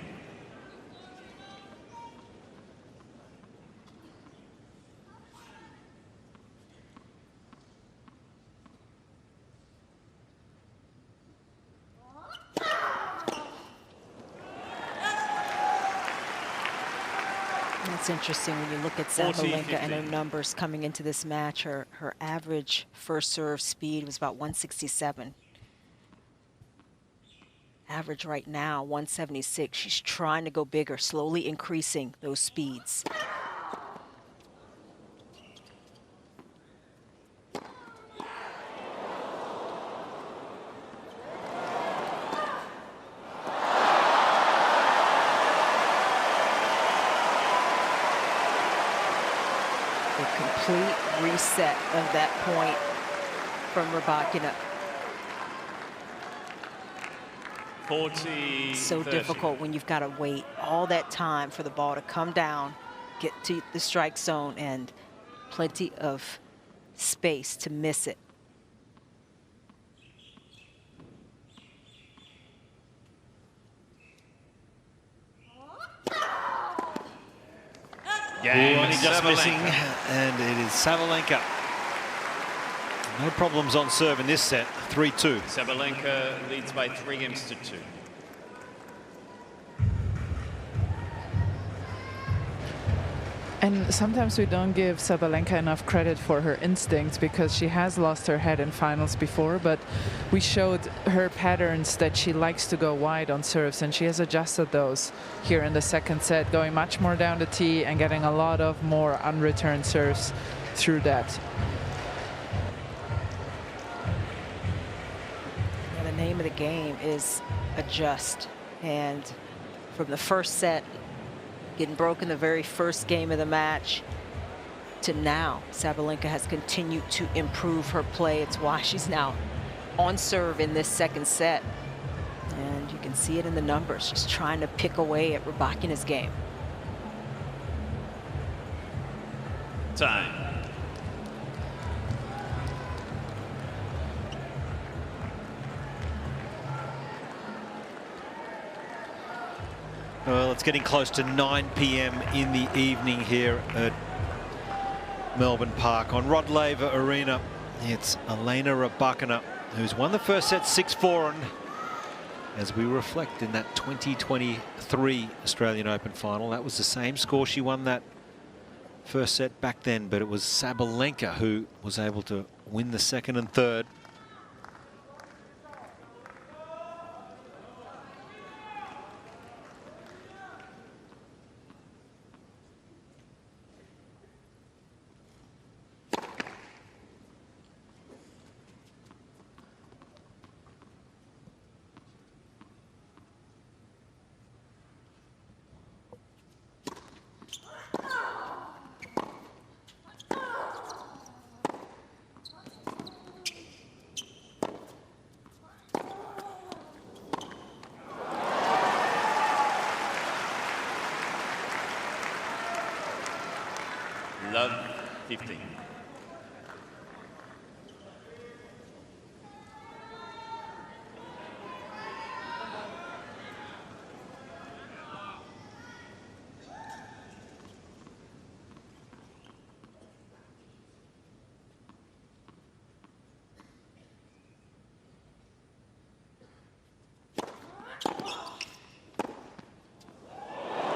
It's interesting when you look at Sabalenka and her numbers coming into this match. Her average first serve speed was about 167. Average right now, 176. She's trying to go bigger, slowly increasing those speeds. A complete reset of that point from Rybakina. 40, so 30. difficult when you've got to wait all that time for the ball to come down get to the strike zone and plenty of space to miss it. Game Only just missing, Sabalenka. and it is Sabalenka. No problems on serve in this set, 3-2. Sabalenka leads by 3 games to 2. And sometimes we don't give Sabalenka enough credit for her instincts, because she has lost her head in finals before, but we showed her patterns that she likes to go wide on serves, and she has adjusted those here in the second set, going much more down the tee and getting a lot of more unreturned serves through that. Yeah, the name of the game is adjust, and from the first set, getting broken the very first game of the match to now, Sabalenka has continued to improve her play. It's why she's now on serve in this second set. And you can see it in the numbers. She's trying to pick away at Rybakina's game. Time. Well, it's getting close to 9 p.m. in the evening here at Melbourne Park. On Rod Laver Arena, it's Elena Rybakina, who's won the first set 6-4. And as we reflect in that 2023 Australian Open final, that was the same score she won that first set back then, but it was Sabalenka who was able to win the second and third. Love 15.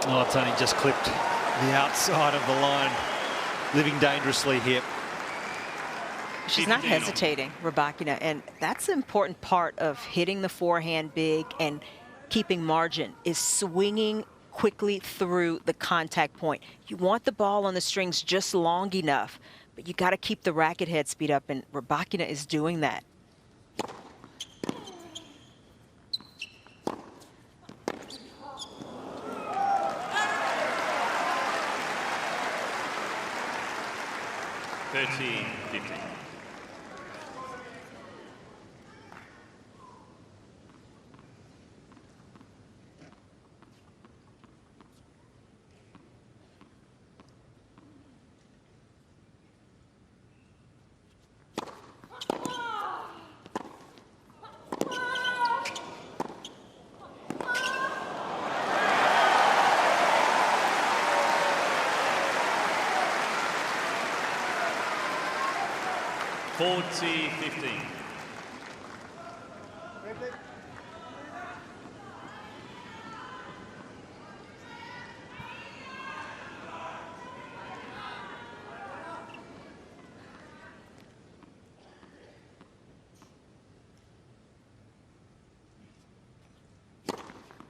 Oh, it's only just clipped the outside of the line. Living dangerously here. She's not hesitating, Rybakina, and that's an important part of hitting the forehand big and keeping margin, is swinging quickly through the contact point. You want the ball on the strings just long enough, but you got to keep the racket head speed up, and Rybakina is doing that. Thirteen, 15. Forty, 15.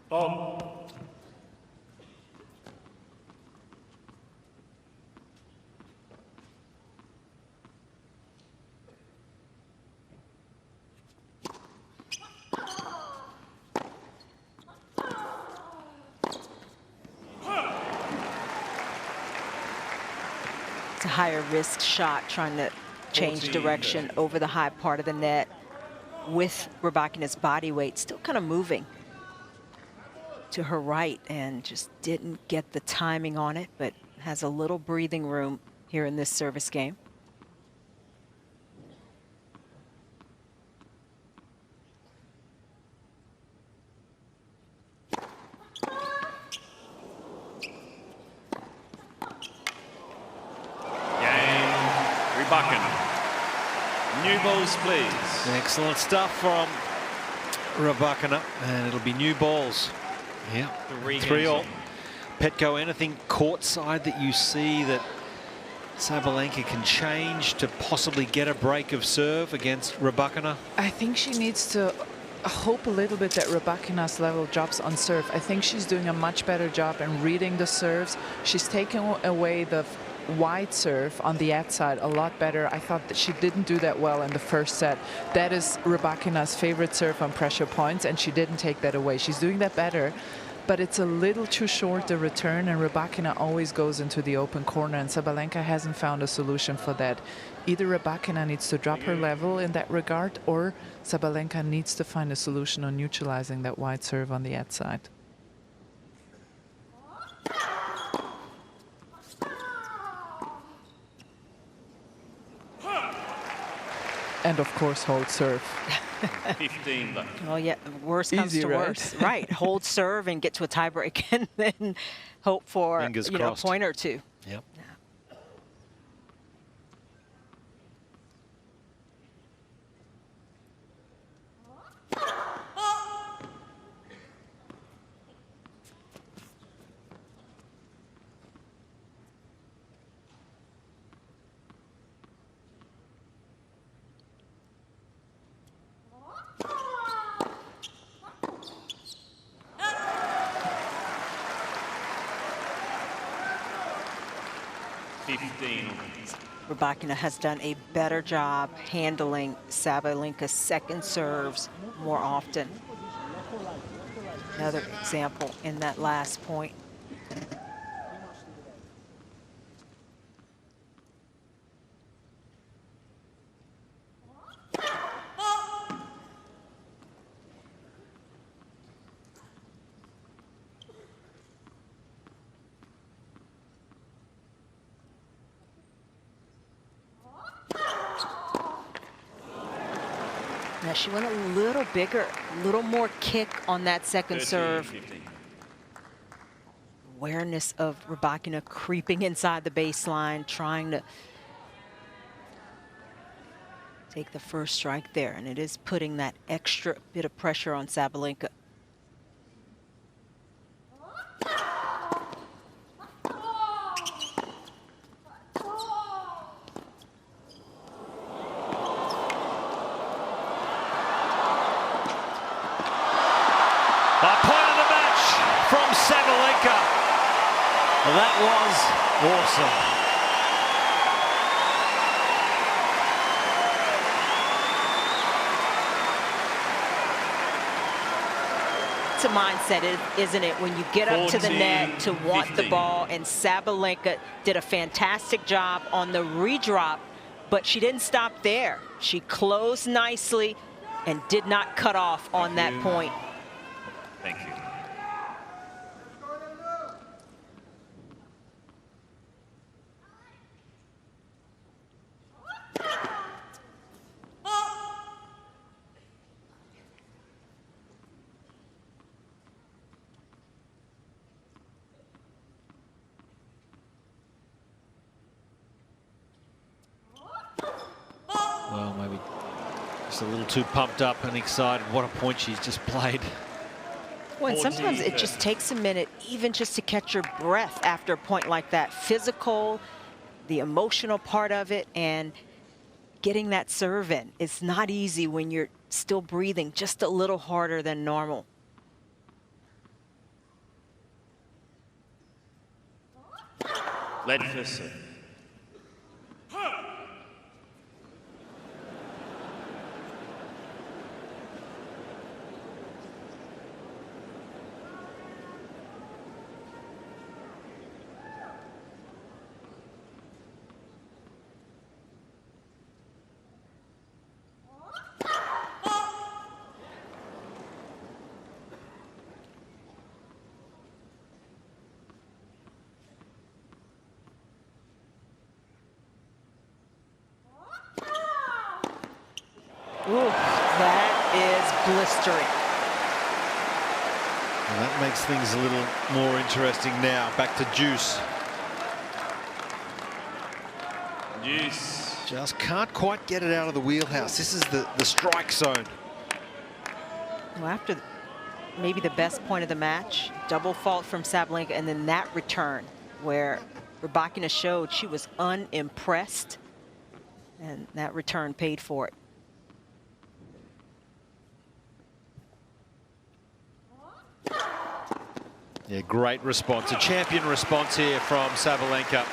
Bob. It's a higher risk shot, trying to change direction over the high part of the net with Rybakina's body weight still kind of moving to her right, and just didn't get the timing on it, but has a little breathing room here in this service game. Rybakina. New balls, please. Excellent stuff from Rybakina, and it'll be new balls. Yeah, 3-all. Petko, anything courtside that you see that Sabalenka can change to possibly get a break of serve against Rybakina? I think she needs to hope a little bit that Rybakina's level drops on serve. I think she's doing a much better job in reading the serves. She's taking away the wide serve on the ad side a lot better. I thought that she didn't do that well in the first set. That is Rybakina's favorite serve on pressure points, and she didn't take that away. She's doing that better, but it's a little too short, the return, and Rybakina always goes into the open corner, and Sabalenka hasn't found a solution for that. Either Rybakina needs to drop her level in that regard, or Sabalenka needs to find a solution on neutralizing that wide serve on the ad side. And of course, hold serve. 15. Well, yeah, worst comes Easy, to right? worst. Right, hold serve and get to a tiebreak, and then hope for Fingers a crossed. point or two. Yep. Rybakina has done a better job handling Sabalenka's second serves more often. Another example in that last point. Now she went a little bigger, a little more kick on that second serve. 15. Awareness of Rybakina creeping inside the baseline, trying to take the first strike there, and it is putting that extra bit of pressure on Sabalenka. That was awesome. It's a mindset, isn't it? When you get up to the net to want the ball, and Sabalenka did a fantastic job on the redrop, but she didn't stop there. She closed nicely and did not cut off on that point. Thank you. Well, maybe just a little too pumped up and excited. What a point she's just played. Well, and sometimes it just takes a minute, even just to catch your breath after a point like that. Physical, the emotional part of it, and getting that serve in. It's not easy when you're still breathing just a little harder than normal. Let first serve. Ooh, that is blistering. And that makes things a little more interesting now. Back to Deuce. Deuce. Just can't quite get it out of the wheelhouse. This is the strike zone. Well, after maybe the best point of the match, double fault from Sabalenka, and then that return where Rybakina showed she was unimpressed, and that return paid for it. Yeah, great response. A champion response here from Sabalenka.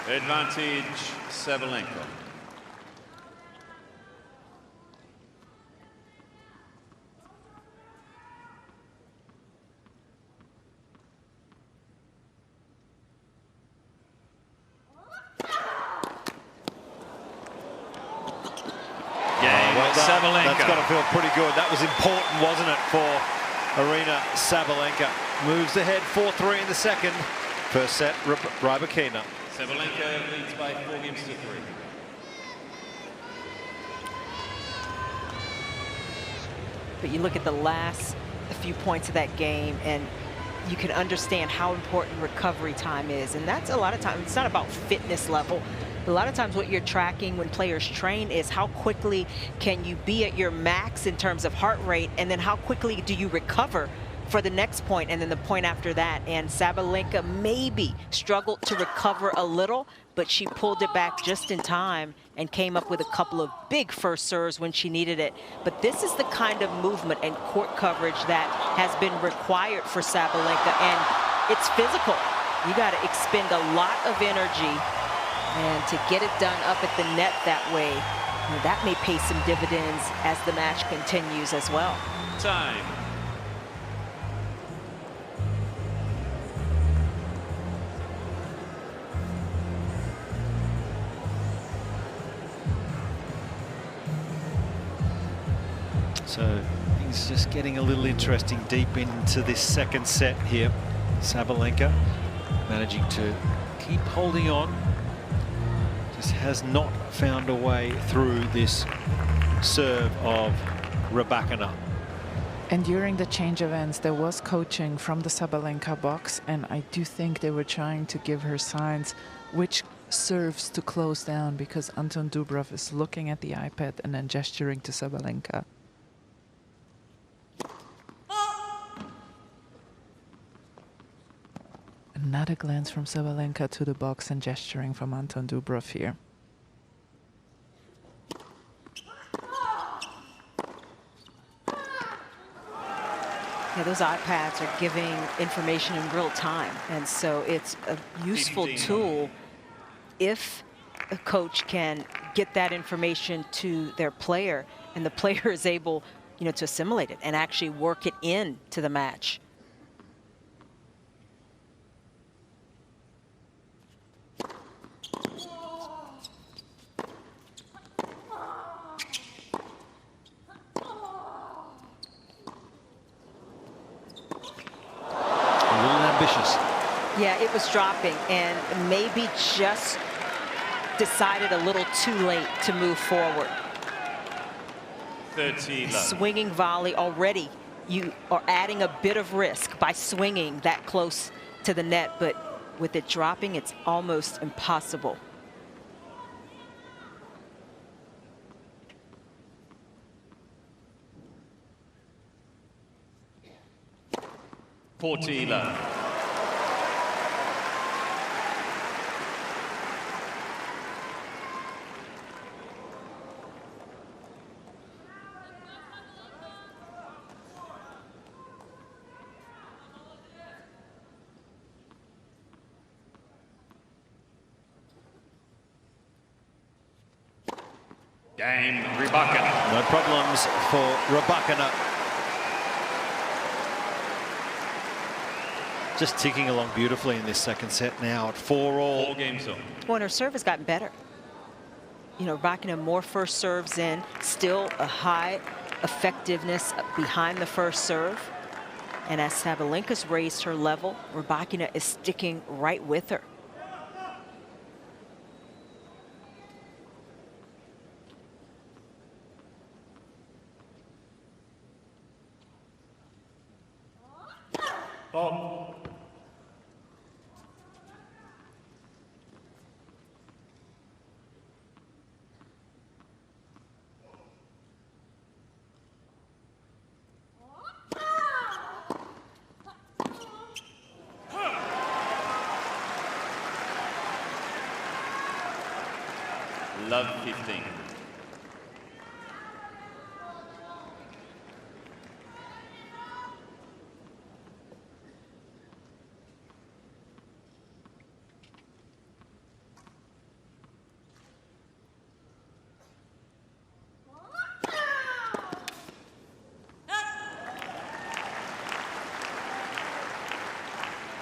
Advantage, Sabalenka. Sabalenka. That's got to feel pretty good. That was important, wasn't it, for Aryna Sabalenka. Moves ahead 4-3 in the second. First set, Rybakina. Sabalenka leads by 4 games to 3. But you look at the last few points of that game, and you can understand how important recovery time is. And that's a lot of times, it's not about fitness level. A lot of times what you're tracking when players train is how quickly can you be at your max in terms of heart rate, and then how quickly do you recover for the next point and then the point after that. And Sabalenka maybe struggled to recover a little, but she pulled it back just in time and came up with a couple of big first serves when she needed it. But this is the kind of movement and court coverage that has been required for Sabalenka, and it's physical. You got to expend a lot of energy, and to get it done up at the net that way, that may pay some dividends as the match continues as well. Time. So things just getting a little interesting deep into this second set here. Sabalenka managing to keep holding on. Just has not found a way through this serve of Rybakina. And during the change of ends, there was coaching from the Sabalenka box, and I do think they were trying to give her signs which serves to close down, because Anton Dubrovsky is looking at the iPad and then gesturing to Sabalenka. Another glance from Sabalenka to the box and gesturing from Anton Dubrovsky here. Yeah, those iPads are giving information in real time, and so it's a useful tool if a coach can get that information to their player, and the player is able, to assimilate it and actually work it into the match. Yeah, it was dropping, and maybe just decided a little too late to move forward. 30 Swinging volley already. You are adding a bit of risk by swinging that close to the net, but with it dropping, it's almost impossible. Game, Rybakina. No problems for Rybakina. Just ticking along beautifully in this second set now at 4-all. 4 games on. Well, and her serve has gotten better. Rybakina more first serves in, still a high effectiveness behind the first serve. And as Sabalenka's raised her level, Rybakina is sticking right with her. Halt. Love 15.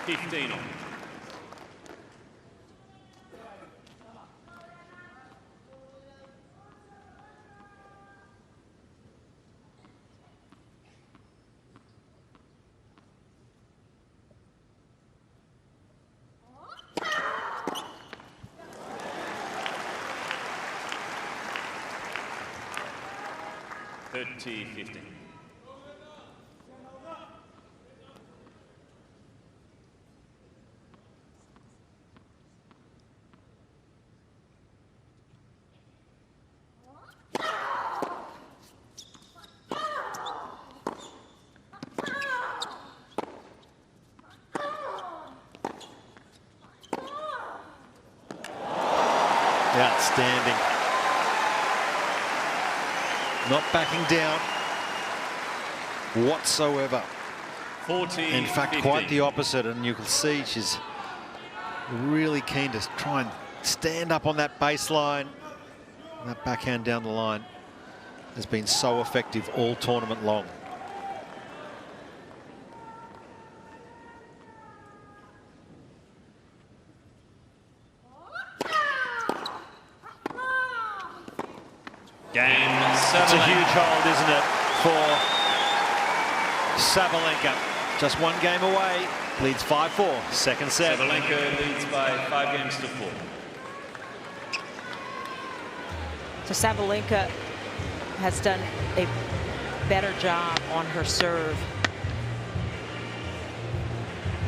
$15 on. $30-15. Outstanding. Not backing down whatsoever. 40. In fact, 15. quite the opposite, and you can see she's really keen to try and stand up on that baseline. That backhand down the line has been so effective all tournament long. Game It's a huge hold, isn't it, for Sabalenka. Just one game away, leads 5-4, second set. Sabalenka leads by 5 games to 4. So Sabalenka has done a better job on her serve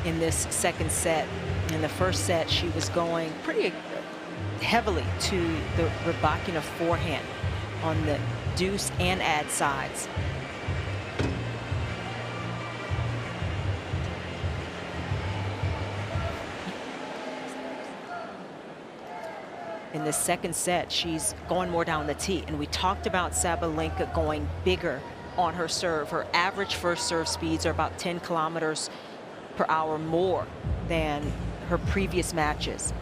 in this second set. In the first set, she was going pretty heavily to the Rybakina forehand on the deuce and ad sides. In the second set, she's going more down the tee, and we talked about Sabalenka going bigger on her serve. Her average first serve speeds are about 10 kilometers per hour more than her previous matches.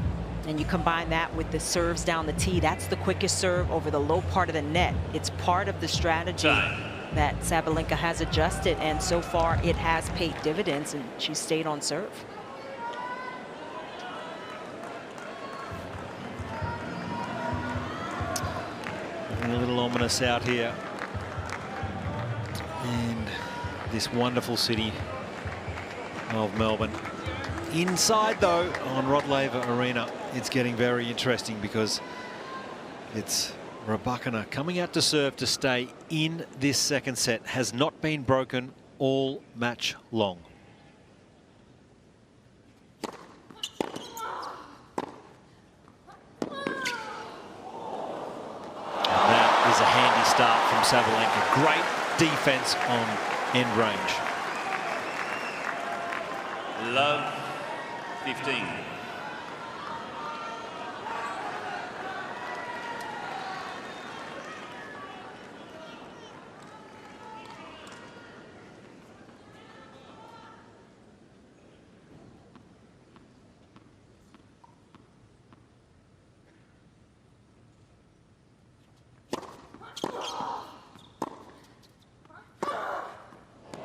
And you combine that with the serves down the tee, that's the quickest serve over the low part of the net. It's part of the strategy that Sabalenka has adjusted, and so far it has paid dividends, and she's stayed on serve. A little ominous out here in this wonderful city of Melbourne. Inside, though, on Rod Laver Arena, it's getting very interesting because it's Rybakina coming out to serve to stay in this second set. Has not been broken all match long. And that is a handy start from Sabalenka. Great defense on end range. Love 15.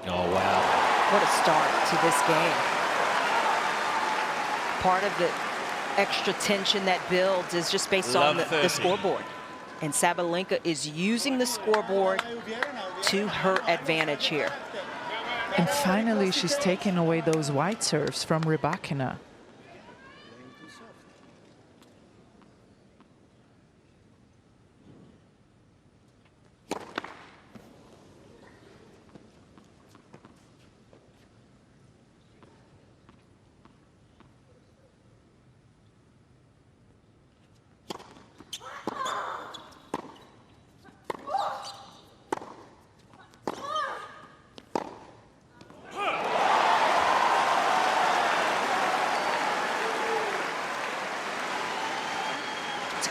Oh, wow. What a start to this game. Part of the extra tension that builds is just based on the scoreboard. And Sabalenka is using the scoreboard to her advantage here. And finally, she's taking away those wide serves from Rybakina.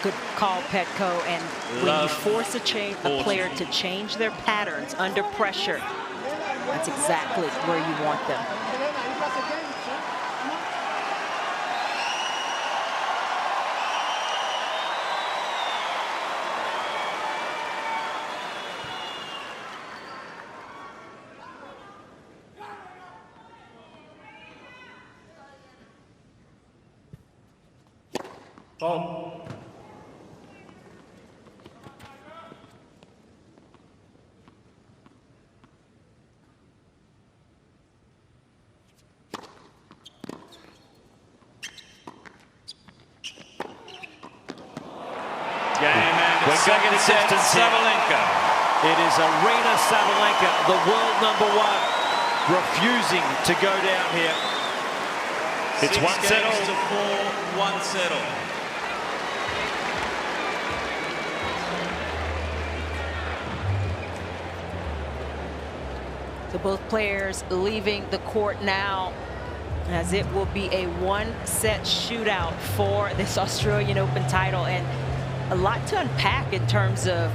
Good call, Petco. And when you force a player to change their patterns under pressure, that's exactly where you want them. Ball. Game and second set, Sabalenka. It is Aryna Sabalenka, the world #1, refusing to go down here. It's 6 one settle to 4, 1 settle. So both players leaving the court now, as it will be a 1-set shootout for this Australian Open title. And a lot to unpack in terms of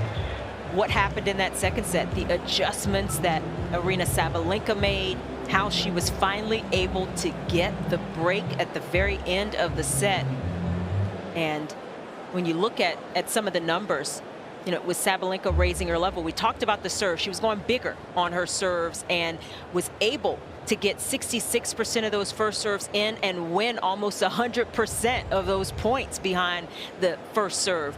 what happened in that second set, the adjustments that Aryna Sabalenka made, how she was finally able to get the break at the very end of the set. And when you look at some of the numbers, you know, with Sabalenka raising her level, we talked about the serve. She was going bigger on her serves and was able to get 66% of those first serves in and win almost 100% of those points behind the first serve.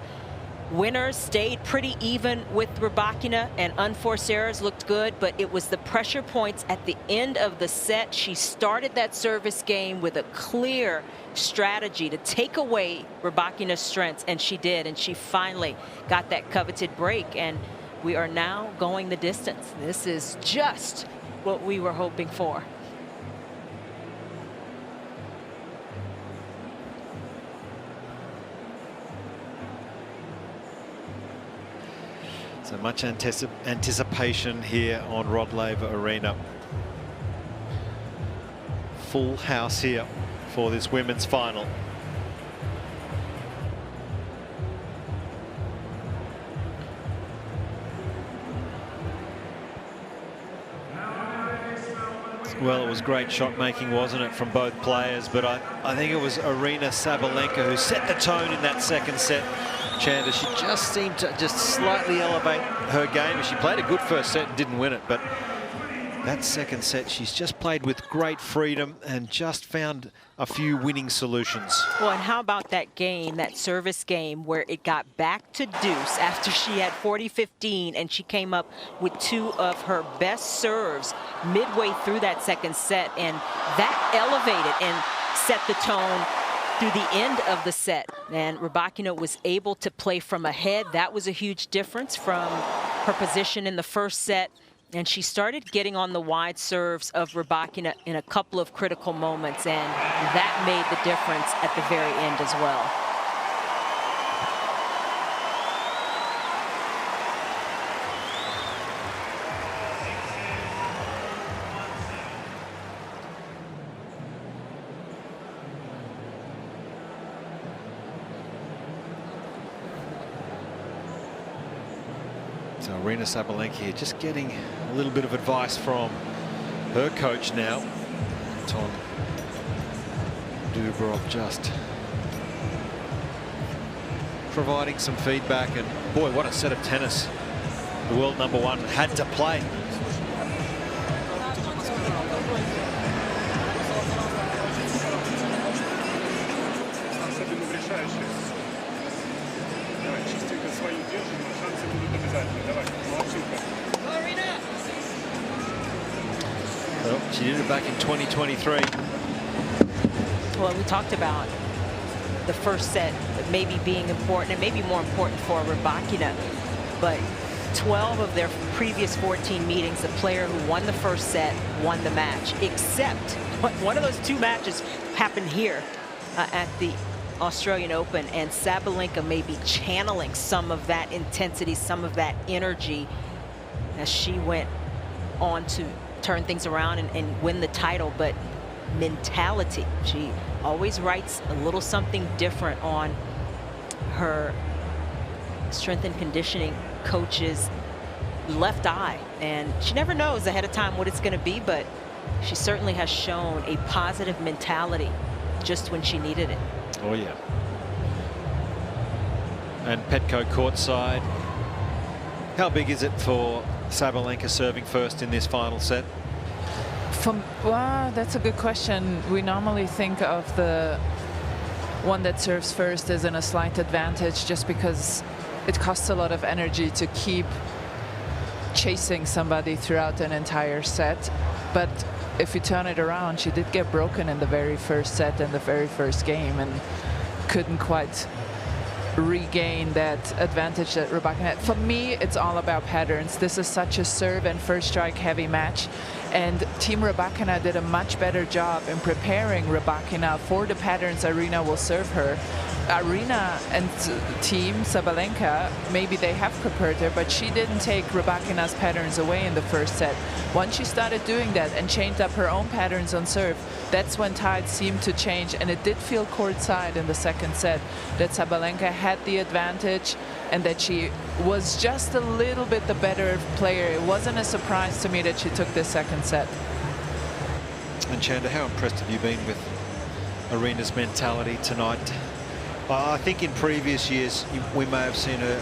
Winners stayed pretty even with Rybakina, and unforced errors looked good, but it was the pressure points at the end of the set. She started that service game with a clear strategy to take away Rybakina's strengths, and she did, and she finally got that coveted break, and we are now going the distance. This is just what we were hoping for. So much anticipation here on Rod Laver Arena. Full house here for this women's final. Well, it was great shot making, wasn't it, from both players? But I think it was Aryna Sabalenka who set the tone in that second set. Chandler, she just seemed to just slightly elevate her game. She played a good first set and didn't win it, but that second set, she's just played with great freedom and just found a few winning solutions. Well, and how about that game, that service game, where it got back to deuce after she had 40-15 and she came up with 2 of her best serves midway through that second set, and that elevated and set the tone through the end of the set. And Rybakina was able to play from ahead. That was a huge difference from her position in the first set. And she started getting on the wide serves of Rybakina in a couple of critical moments, and that made the difference at the very end as well. So Aryna Sabalenka here just getting a little bit of advice from her coach now. Tom Dubrov just providing some feedback, and boy, what a set of tennis the world #1 had to play. Well, she did it back in 2023. Well, we talked about the first set maybe being important, and maybe more important for Rybakina, but 12 of their previous 14 meetings, the player who won the first set won the match, except one of those 2 matches happened here at the Australian Open, and Sabalenka may be channeling some of that intensity, some of that energy as she went on to turn things around and win the title. But mentality, she always writes a little something different on her strength and conditioning coach's left eye, and she never knows ahead of time what it's going to be, but she certainly has shown a positive mentality just when she needed it. Oh yeah. And Petko courtside. How big is it for Sabalenka serving first in this final set? Well, that's a good question. We normally think of the one that serves first as in a slight advantage, just because it costs a lot of energy to keep chasing somebody throughout an entire set. But if you turn it around, she did get broken in the very first set and the very first game, and couldn't quite regain that advantage that Rybakina had. For me, it's all about patterns. This is such a serve and first strike heavy match, and Team Rybakina did a much better job in preparing Rybakina for the patterns Aryna will serve her. Aryna and Team Sabalenka, maybe they have prepared her, but she didn't take Rybakina's patterns away in the first set. Once she started doing that and changed up her own patterns on serve, that's when tides seemed to change, and it did feel courtside in the second set that Sabalenka had the advantage and that she was just a little bit the better player. It wasn't a surprise to me that she took this second set. And Chanda, how impressed have you been with Aryna's mentality tonight? I think in previous years we may have seen her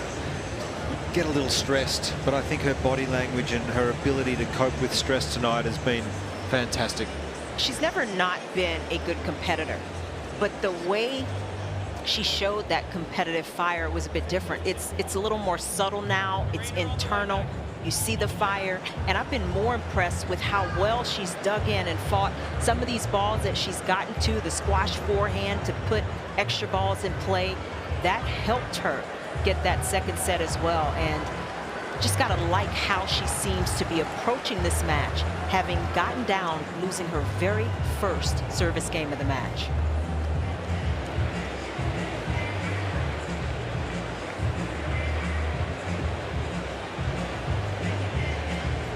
get a little stressed, but I think her body language and her ability to cope with stress tonight has been fantastic. She's never not been a good competitor, but the way she showed that competitive fire was a bit different. It's a little more subtle now. It's internal. You see the fire, and I've been more impressed with how well she's dug in and fought some of these balls that she's gotten to, the squash forehand to put extra balls in play. That helped her get that second set as well, and just gotta like how she seems to be approaching this match, having gotten down, losing her very first service game of the match.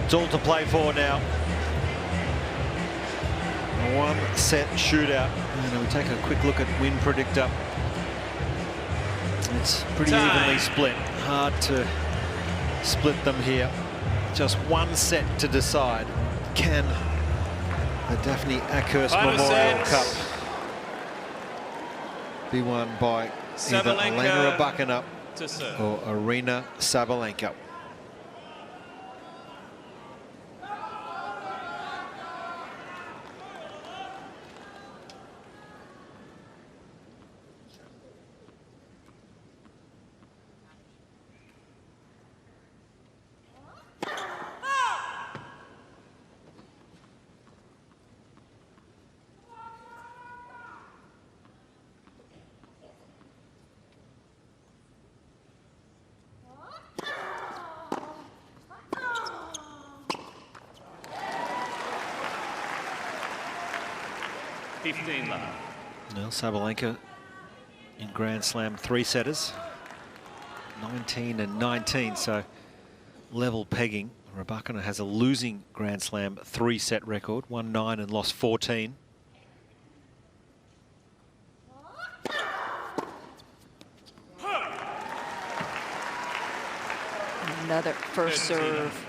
It's all to play for now. A one-set shootout. And we take a quick look at win predictor. It's pretty evenly split. Hard to split them here. Just one set to decide. Can the Daphne Akhurst Memorial Cup be won by either Elena Rybakina or Aryna Sabalenka? Well, Sabalenka in Grand Slam three-setters, 19 and 19, so level pegging. Rybakina has a losing Grand Slam three-set record, won 9 and lost 14. Another first serve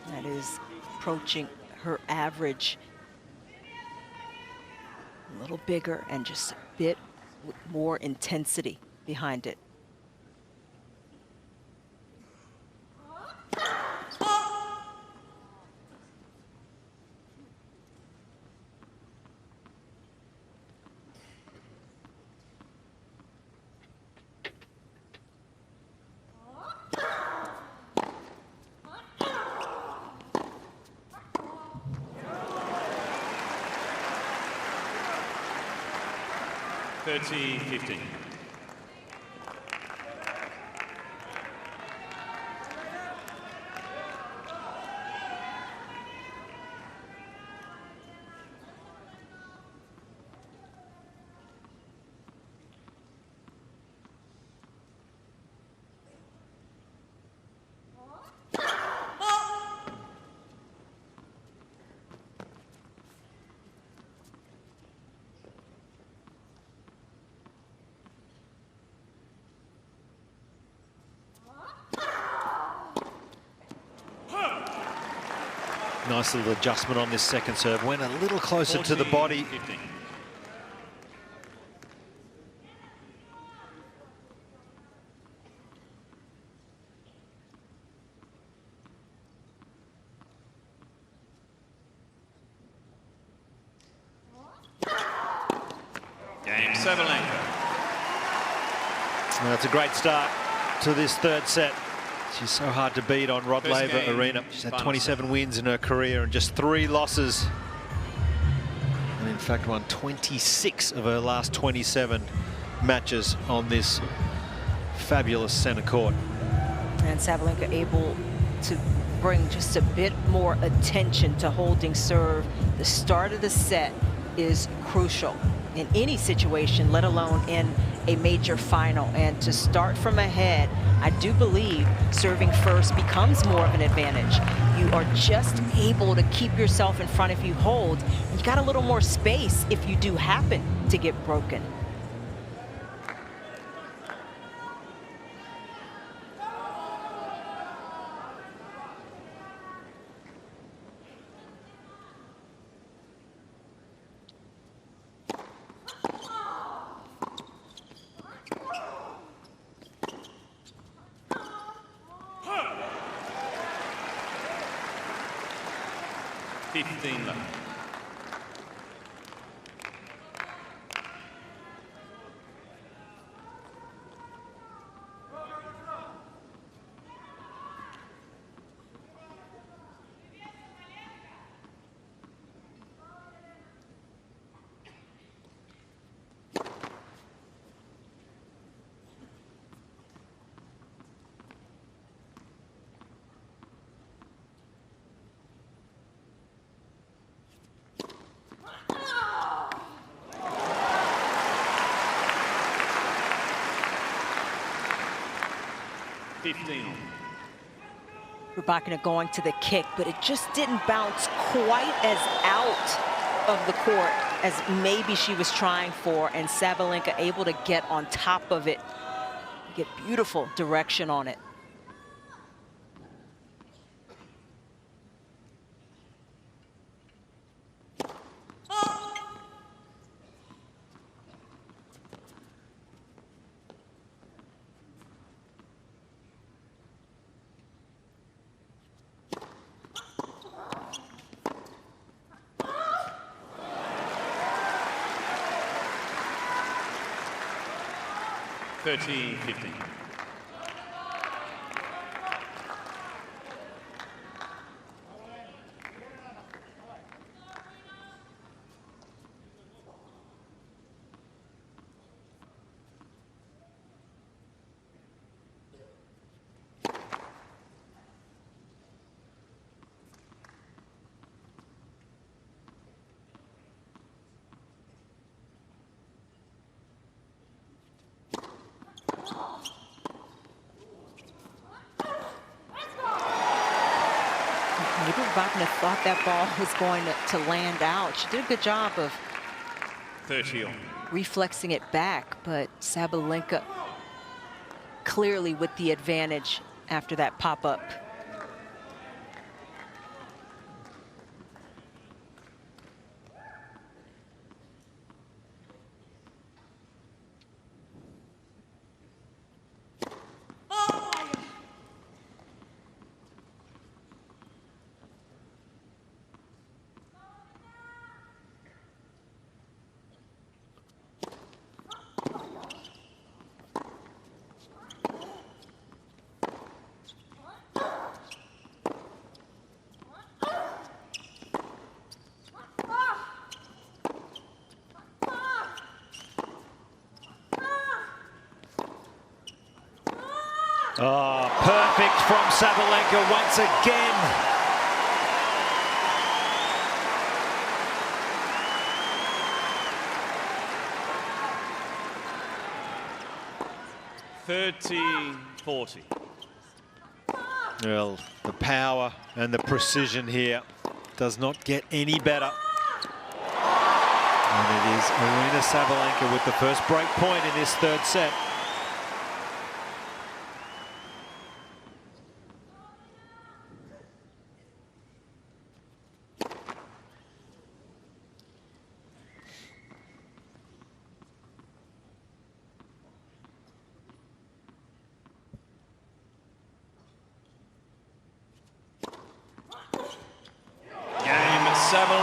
that is approaching her average. A little bigger and just a bit more intensity behind it. (30-15). Nice little adjustment on this second serve. Went a little closer to the body. 15. Game Sabalenka. Well, that's a great start to this third set. She's so hard to beat on Rod Laver Arena. She's had 27 wins in her career and just 3 losses. And in fact won 26 of her last 27 matches on this fabulous centre court. And Sabalenka able to bring just a bit more attention to holding serve. The start of the set is crucial in any situation, let alone in a major final. And to start from ahead, I do believe serving first becomes more of an advantage. You are just able to keep yourself in front if you hold. You got a little more space if you do happen to get broken. Left. Rybakina going to the kick, but it just didn't bounce quite as out of the court as maybe she was trying for, and Sabalenka able to get on top of it, get beautiful direction on it. (30-15). Maybe Rybakina thought that ball was going to land out. She did a good job of 30 on. reflexing it back, but Sabalenka clearly with the advantage after that pop-up. Oh, perfect from Sabalenka once again. (30-40). Well, the power and the precision here does not get any better. And it is Aryna Sabalenka with the first break point in this third set.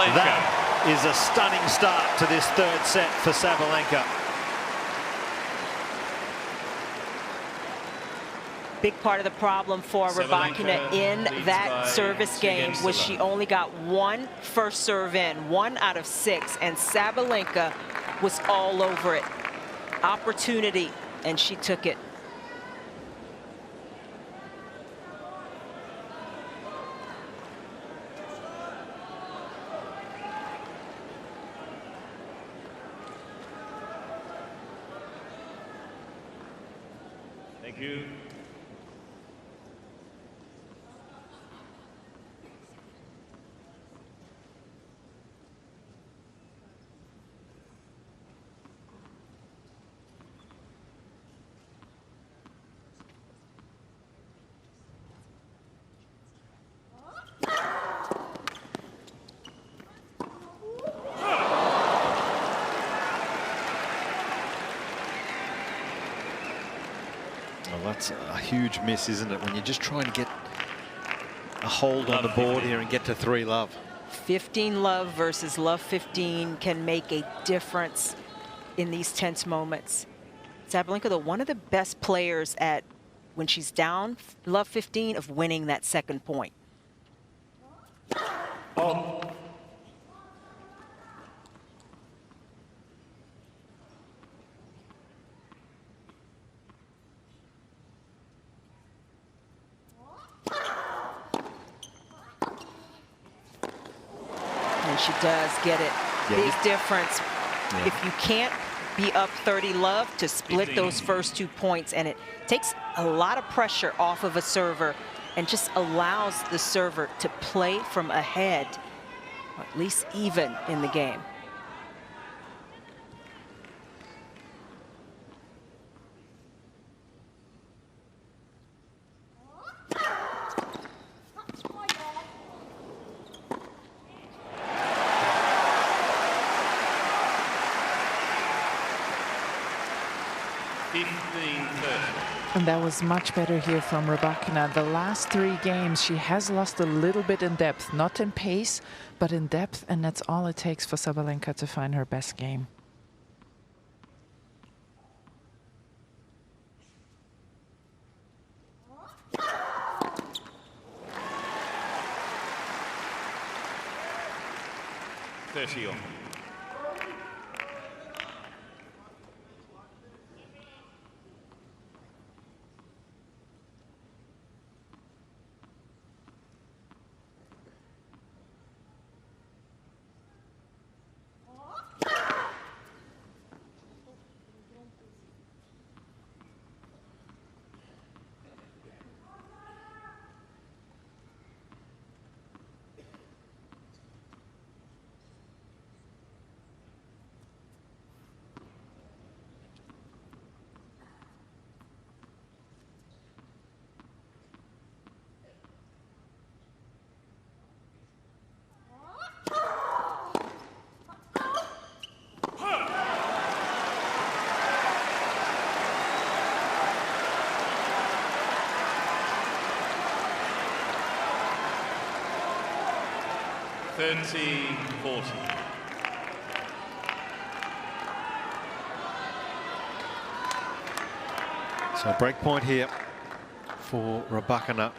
Sabalenka. That is a stunning start to this third set for Sabalenka. Big part of the problem for Rybakina in that service game was she only got one first serve in, 1 out of 6, and Sabalenka was all over it. Opportunity, and she took it. Thank you. Well, that's a huge miss, isn't it? When you're just trying to get a hold on the board here and get to 3 love. 15 love versus love 15 can make a difference in these tense moments. Sabalenka, though, one of the best players at, when she's down love 15, of winning that second point. Oh. And she does get it. Yeah, Big difference. Yeah. If you can't be up 30 love, to split those first 2 points, and it takes a lot of pressure off of a server and just allows the server to play from ahead, or at least even in the game. And that was much better here from Rybakina. The last 3 games, she has lost a little bit in depth, not in pace, but in depth, and that's all it takes for Sabalenka to find her best game. So break point here for Rybakina.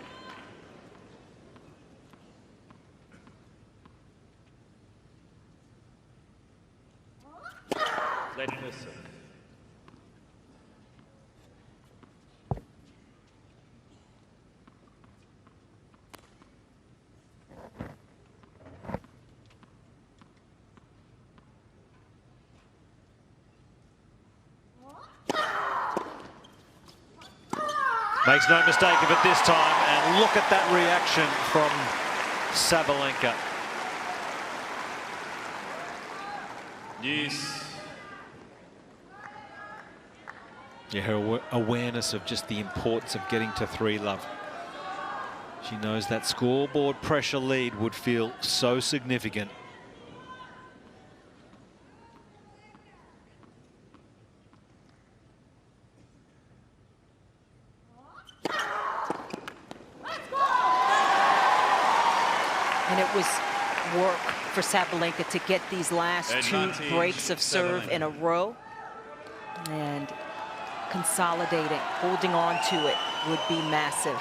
Makes no mistake of it this time, and look at that reaction from Sabalenka. Yes. Yeah, her awareness of just the importance of getting to 3 love. She knows that scoreboard pressure lead would feel so significant. And it was work for Sabalenka to get these last two breaks of serve in a row. And consolidating, holding on to it would be massive.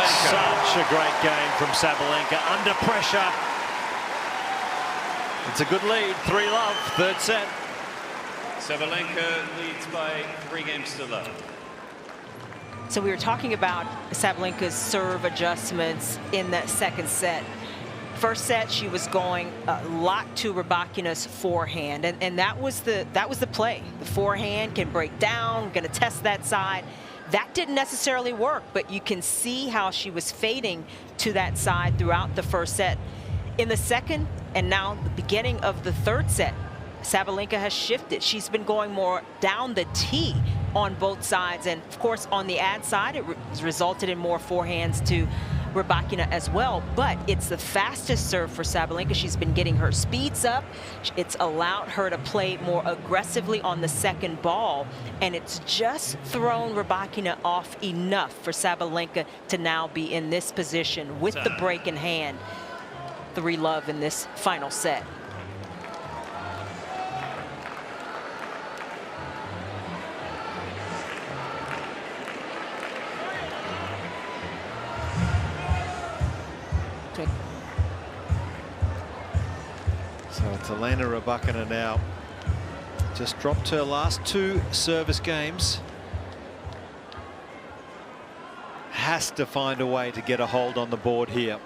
Such a great game from Sabalenka, under pressure. It's a good lead, 3-love, third set. Sabalenka leads by 3 games to love. So we were talking about Sabalenka's serve adjustments in that second set. First set, she was going a lot to Rybakina's forehand, and that was the play. The forehand can break down, going to test that side. That didn't necessarily work, but you can see how she was fading to that side throughout the first set. In the second, and now the beginning of the third set, Sabalenka has shifted. She's been going more down the tee on both sides, and of course on the ad side, it resulted in more forehands to Rybakina as well, but it's the fastest serve for Sabalenka. She's been getting her speeds up. It's allowed her to play more aggressively on the second ball, and it's just thrown Rybakina off enough for Sabalenka to now be in this position with the break in hand. 3-love in this final set. So it's Elena Rybakina now. Just dropped her last 2 service games. Has to find a way to get a hold on the board here.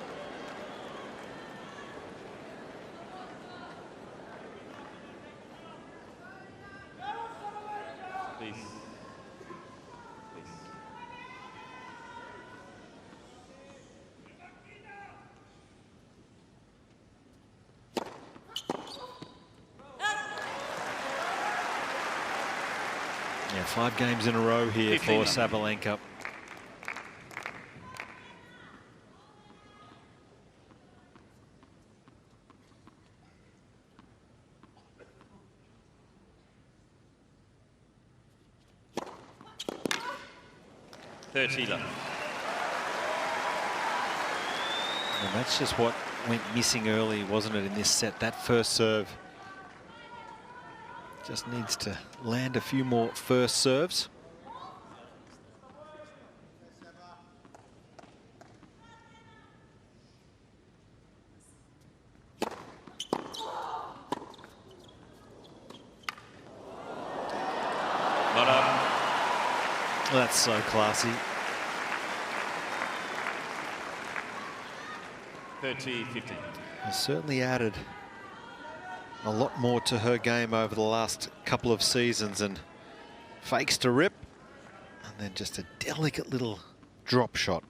Please. Yeah, 5 games in a row here for Sabalenka. love. And that's just what went missing early, wasn't it, in this set? That first serve. Just needs to land a few more first serves. Well, that's so classy. 30-15. Has certainly added a lot more to her game over the last couple of seasons, and fakes to rip and then just a delicate little drop shot.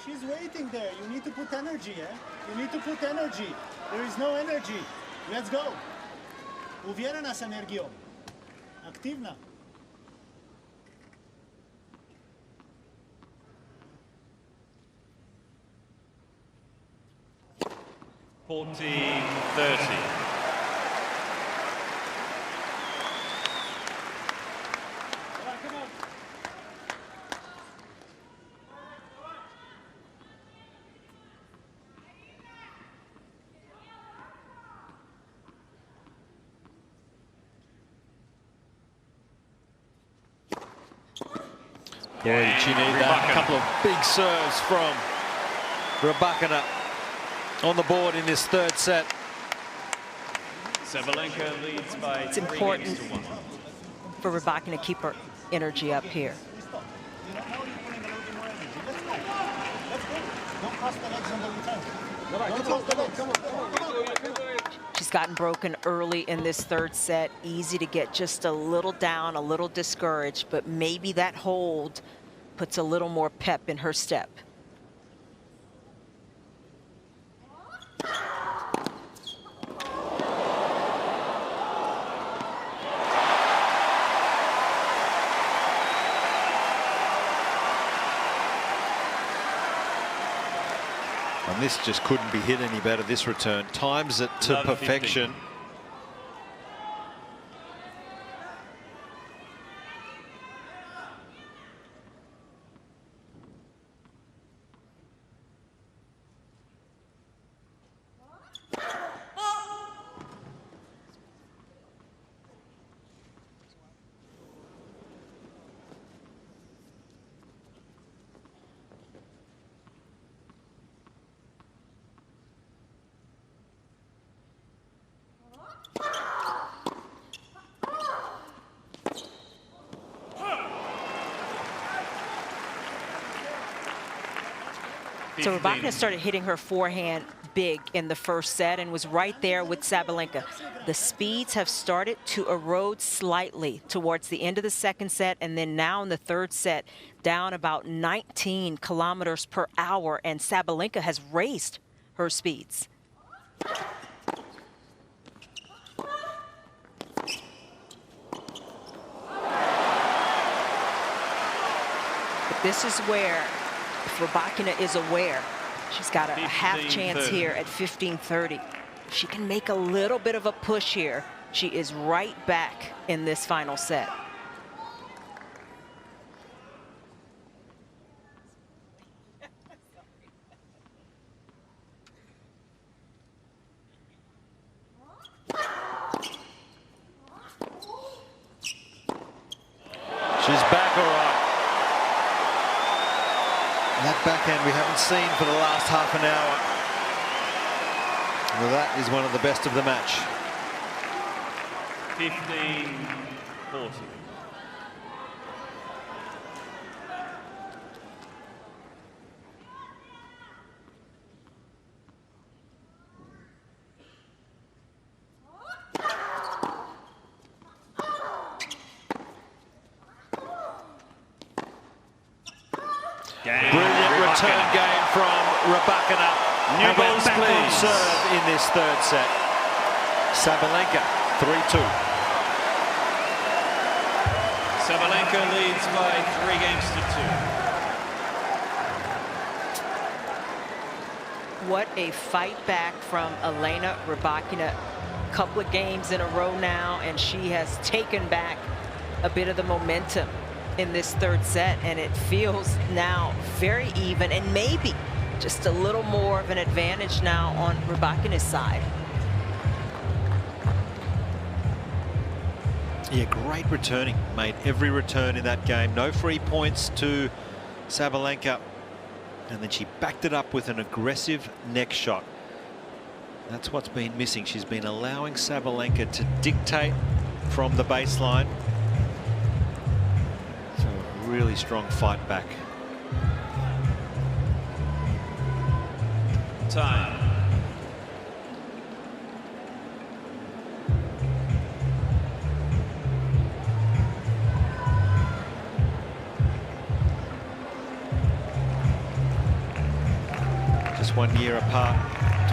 She's waiting there. You need to put energy, eh? You need to put energy. There is no energy. Let's go. Uwierena z energią. Aktywna. Boy, did she need that. A couple of big serves from Rybakina on the board in this third set. Sabalenka leads by It's important for Rybakina to keep her energy up here. Don't cross the legs on the return. Don't cross the legs. Come on. She's gotten broken early in this third set. Easy to get just a little down, a little discouraged, but maybe that hold puts a little more pep in her step. And this just couldn't be hit any better, this return. Times it to perfection. 50. So Rybakina started hitting her forehand big in the first set and was right there with Sabalenka. The speeds have started to erode slightly towards the end of the second set, and then now in the third set, down about 19 kilometers per hour, and Sabalenka has raised her speeds. But this is where, if Rybakina is aware, she's got a half chance here at 15:30. If she can make a little bit of a push here, she is right back in this final set. She's back all right. That backhand we haven't seen for the last half an hour. Well, that is one of the best of the match. 15-40. Brilliant return game from Rybakina. And we're back on serve in this third set. Sabalenka, 3-2. Sabalenka leads by 3 games to 2. What a fight back from Elena Rybakina. Couple of games in a row now, and she has taken back a bit of the momentum in this third set, and it feels now very even and maybe just a little more of an advantage now on Rybakina's side. Yeah, great returning. Made every return in that game. No free points to Sabalenka. And then she backed it up with an aggressive neck shot. That's what's been missing. She's been allowing Sabalenka to dictate from the baseline. So a really strong fight back. Time. Just 1 year apart,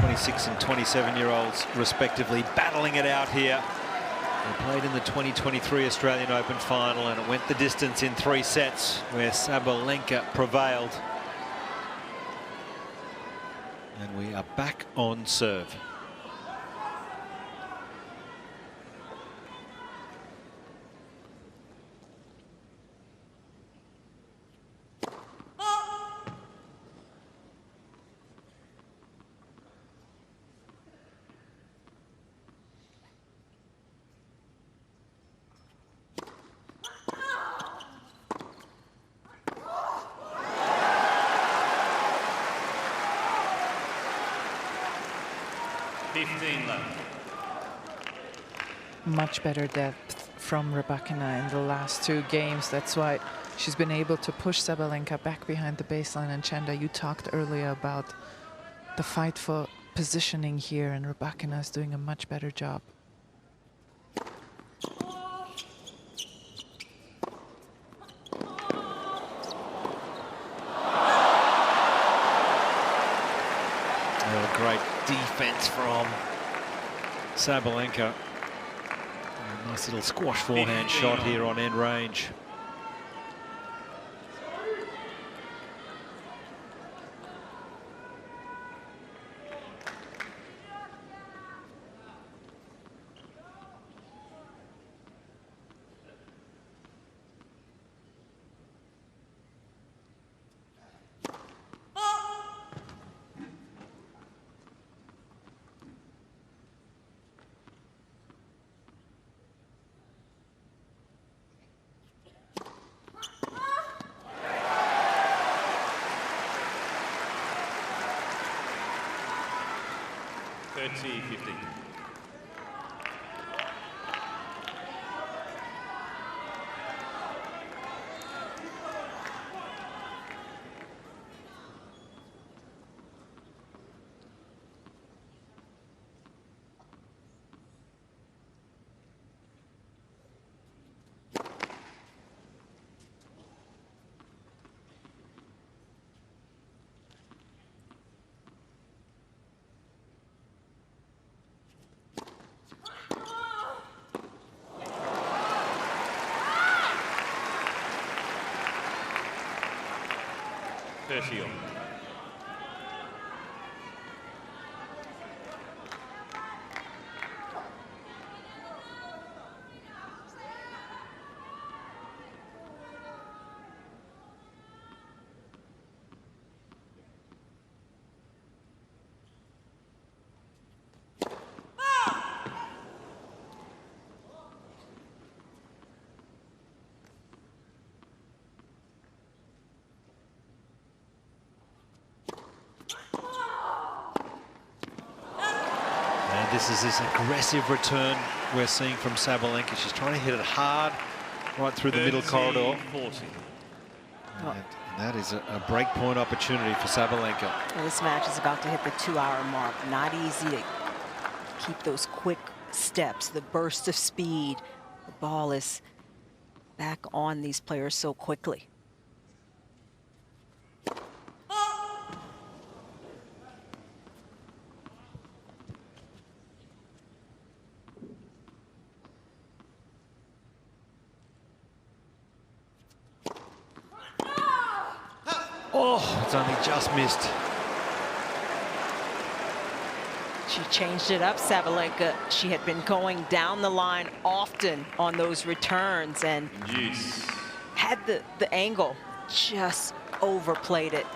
26 and 27-year-olds respectively, battling it out here. They played in the 2023 Australian Open final, and it went the distance in 3 sets, where Sabalenka prevailed. And we are back on serve. Much better depth from Rybakina in the last 2 games. That's why She's been able to push Sabalenka back behind the baseline. And Chanda, you talked earlier about the fight for positioning here, and Rybakina is doing a much better job. Great defense from Sabalenka. A nice little squash forehand shot here on end range. This is this aggressive return we're seeing from Sabalenka. She's trying to hit it hard right through the middle corridor. And that is a breakpoint opportunity for Sabalenka. Well, this match is about to hit the 2-hour mark. Not easy to keep those quick steps, the burst of speed. The ball is back on these players so quickly. Oh, it's only just missed. She changed it up, Sabalenka. She had been going down the line often on those returns and had the angle, just overplayed it.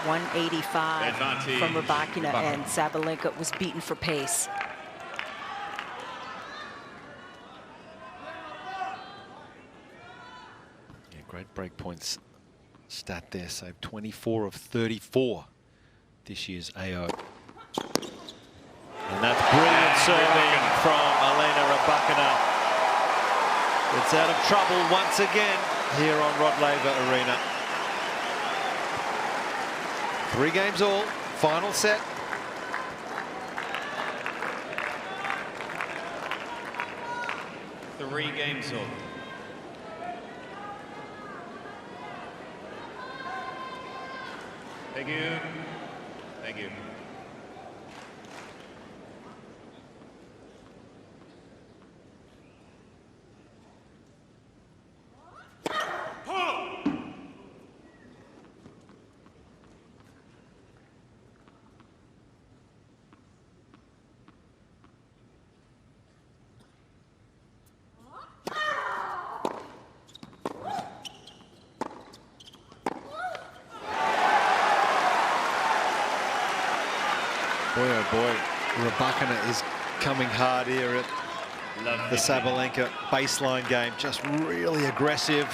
.185 from Rybakina, and Sabalenka was beaten for pace. Yeah, great break points stat there. Saved 24 of 34 this year's AO. And that's brilliant serving from Elena Rybakina. It's out of trouble once again here on Rod Laver Arena. 3 games all, final set. Three games all. Thank you. Thank you. Boy, oh boy, Rybakina is coming hard here at the Sabalenka baseline game. Just really aggressive.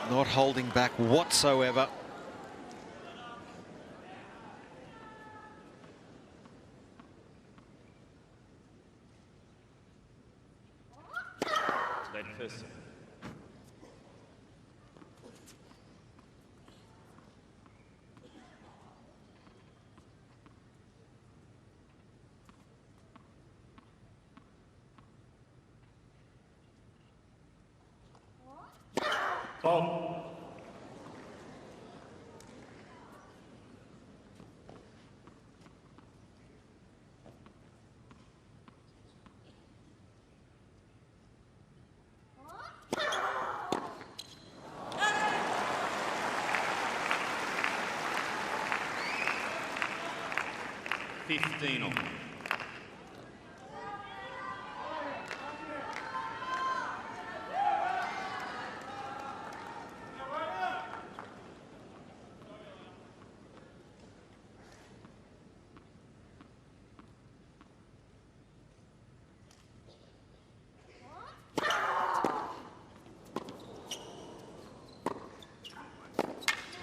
Not holding back whatsoever. First. Oh. $15 on.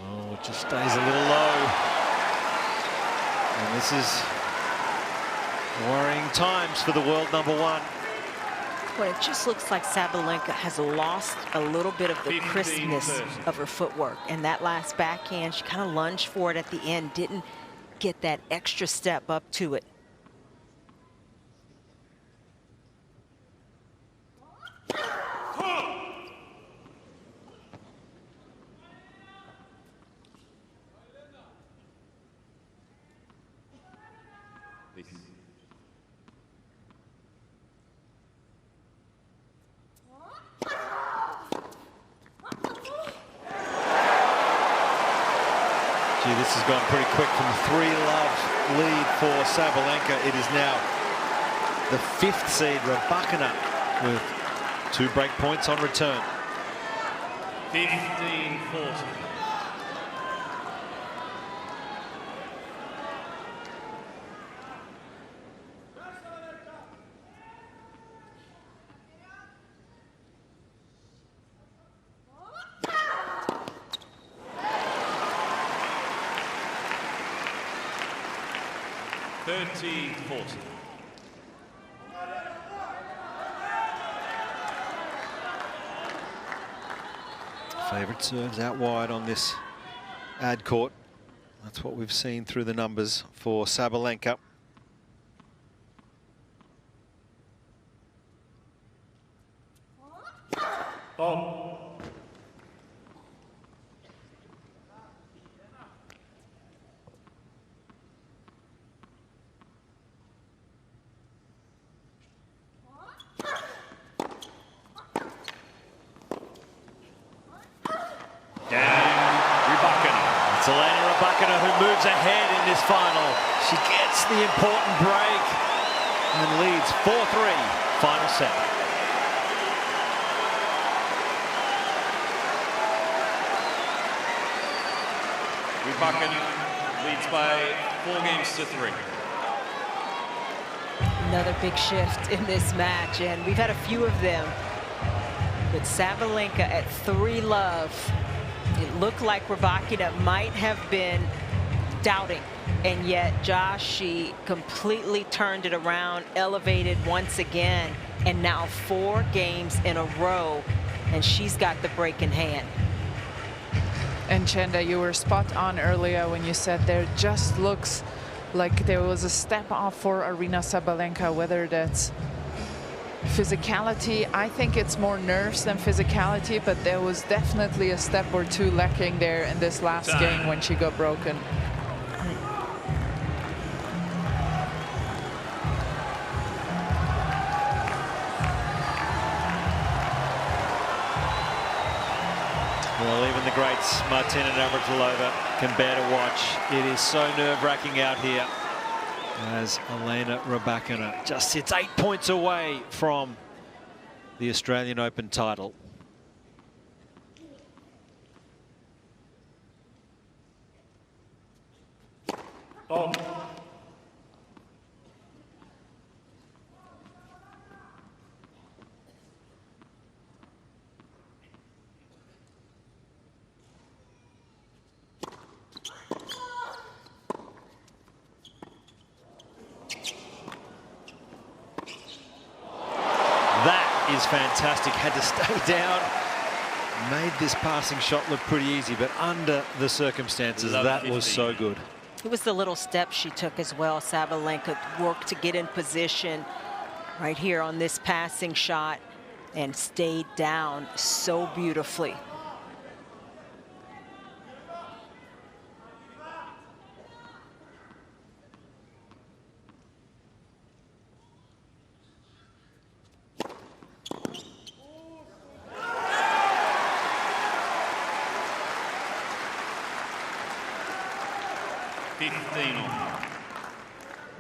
Oh, it just stays a little low. And this is worrying times for the world number one. Well, it just looks like Sabalenka has lost a little bit of the crispness of her footwork. And that last backhand, she kind of lunged for it at the end, didn't get that extra step up to it. This has gone pretty quick from the 3-love lead for Sabalenka. It is now the 5th seed, Rybakina, with 2 break points on return. 15-40. Favourite serves out wide on this ad court. That's what we've seen through the numbers for Sabalenka. Oh. It's Elena Rybakina who moves ahead in this final. She gets the important break and leads 4-3, final set. Rybakina leads by 4-3. Another big shift in this match, and we've had a few of them. But Sabalenka at 3-love. It looked like Rybakina might have been doubting, and yet Josh, she completely turned it around, elevated once again, and now 4 games in a row, and she's got the break in hand. And Chenda, you were spot on earlier when you said there just looks like there was a step off for Aryna Sabalenka, whether that's physicality. I think it's more nerves than physicality, but there was definitely a step or two lacking there in this last game when she got broken. Well, even the greats, Martina Navratilova, can bear to watch. It is so nerve-wracking out here as Elena Rybakina just sits 8 points away from the Australian Open title. Oh. is fantastic. Had to stay down. Made this passing shot look pretty easy, but under the circumstances, that was so good. It was the little steps she took as well. Sabalenka worked to get in position right here on this passing shot and stayed down so beautifully.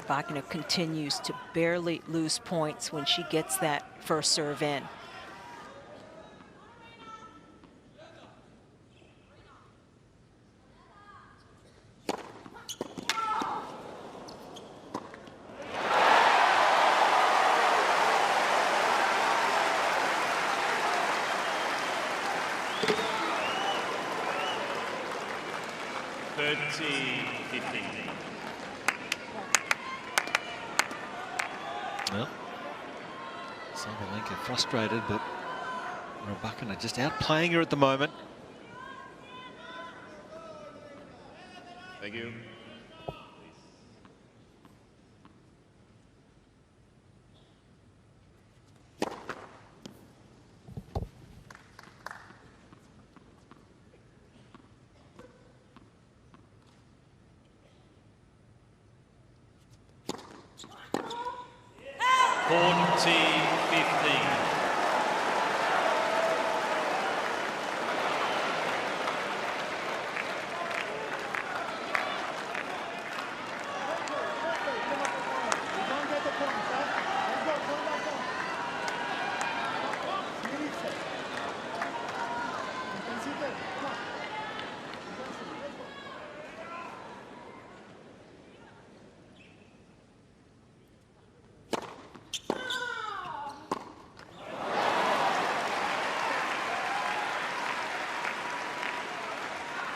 Rybakina continues to barely lose points when she gets that first serve in. Well, Sabalenka frustrated, but Rybakina just outplaying her at the moment. Thank you.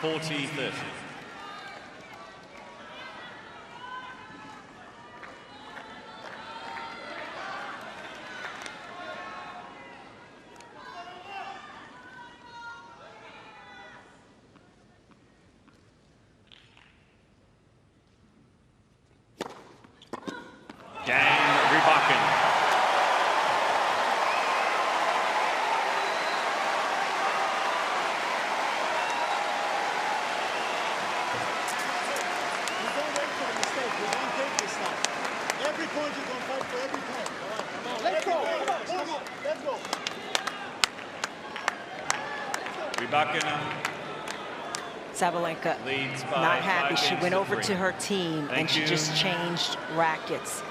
(40-30). Cain, Rybakina. Every point you can fight for every point. Come on. Let's go. Come on. Let's go. Rybakina. Sabalenka Leads by not happy. 5 She games went to over 3. to her team and she just changed rackets.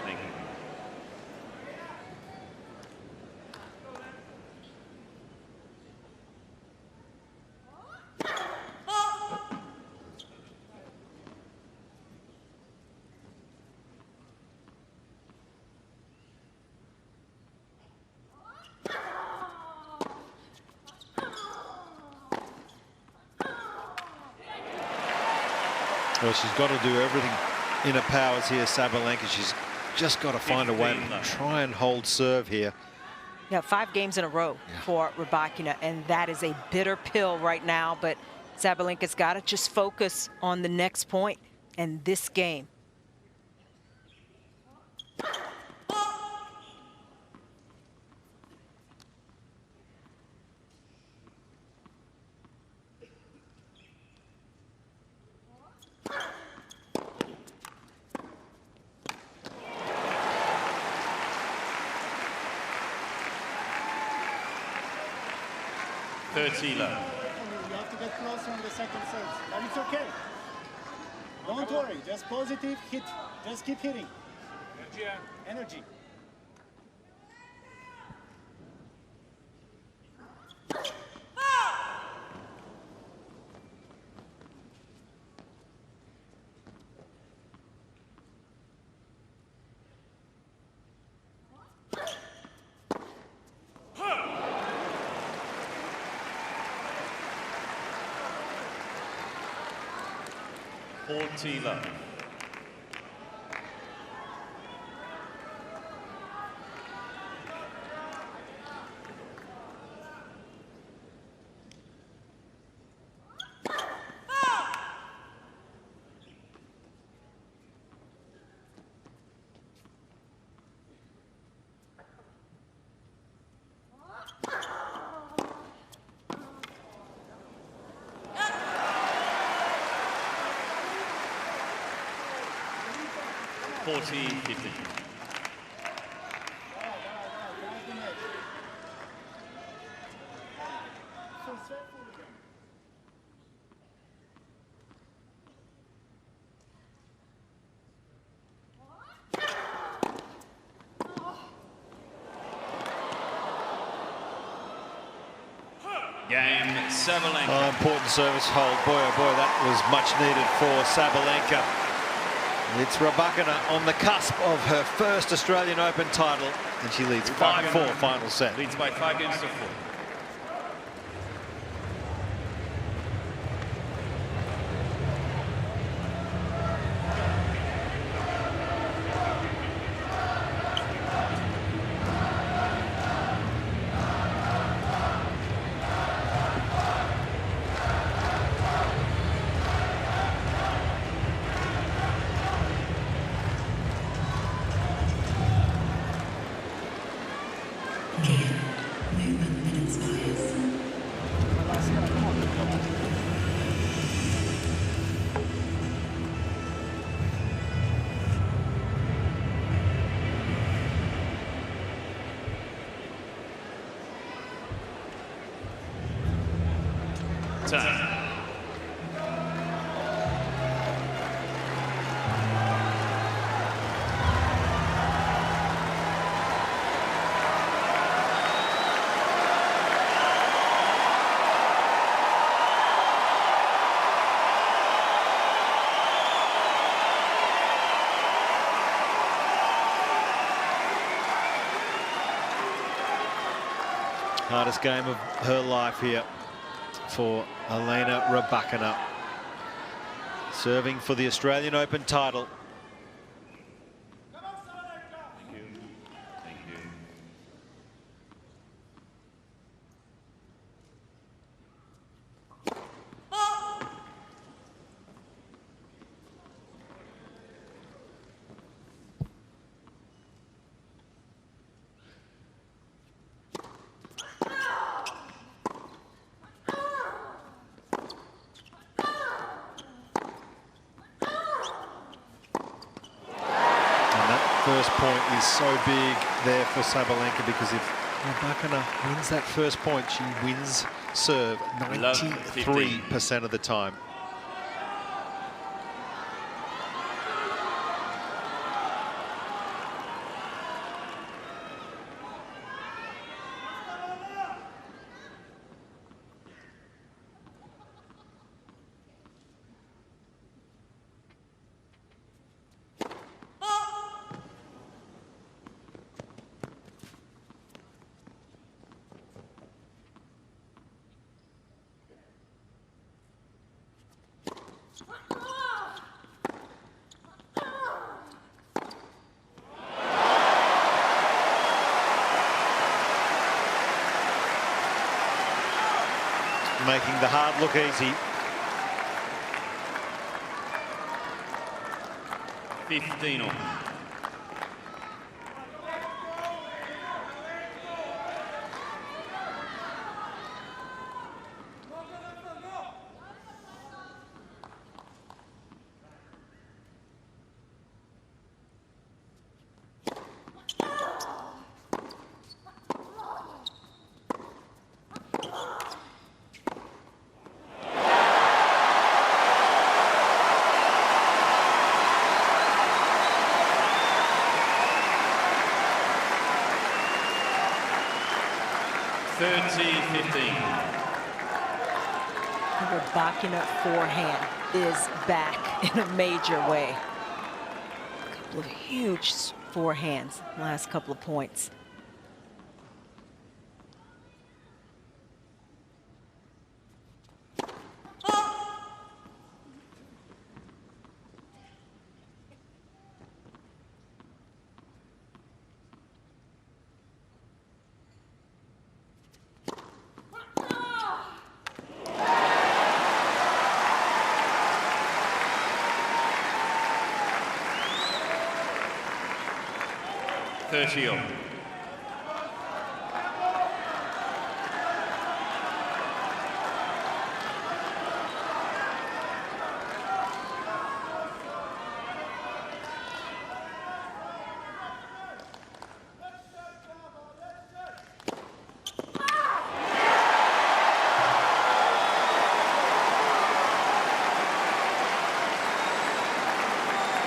Thank you. Well, she's got to do everything in her powers here, Sabalenka. She's just got to find a way to try and hold serve here. Yeah, 5 games in a row for Rybakina, and that is a bitter pill right now, but Sabalenka's got to just focus on the next point and this game. (30 low). You have to get closer on the second serve, but it's okay. Don't worry, just positive hit. Just keep hitting. Energy. (40 low). 40-50. Game Sabalenka. Oh, important service hold. Boy, oh boy, that was much needed for Sabalenka. It's Rybakina on the cusp of her first Australian Open title, and she leads 5-4 final set. Leads by 5 games to 4. Hardest game of her life here for Elena Rybakina. Serving for the Australian Open title. First point is so big there for Sabalenka, because if Rybakina wins that first point, she wins serve 93% of the time. Making the hard look easy. 15 on. Rybakina forehand is back in a major way. A couple of huge forehands last couple of points.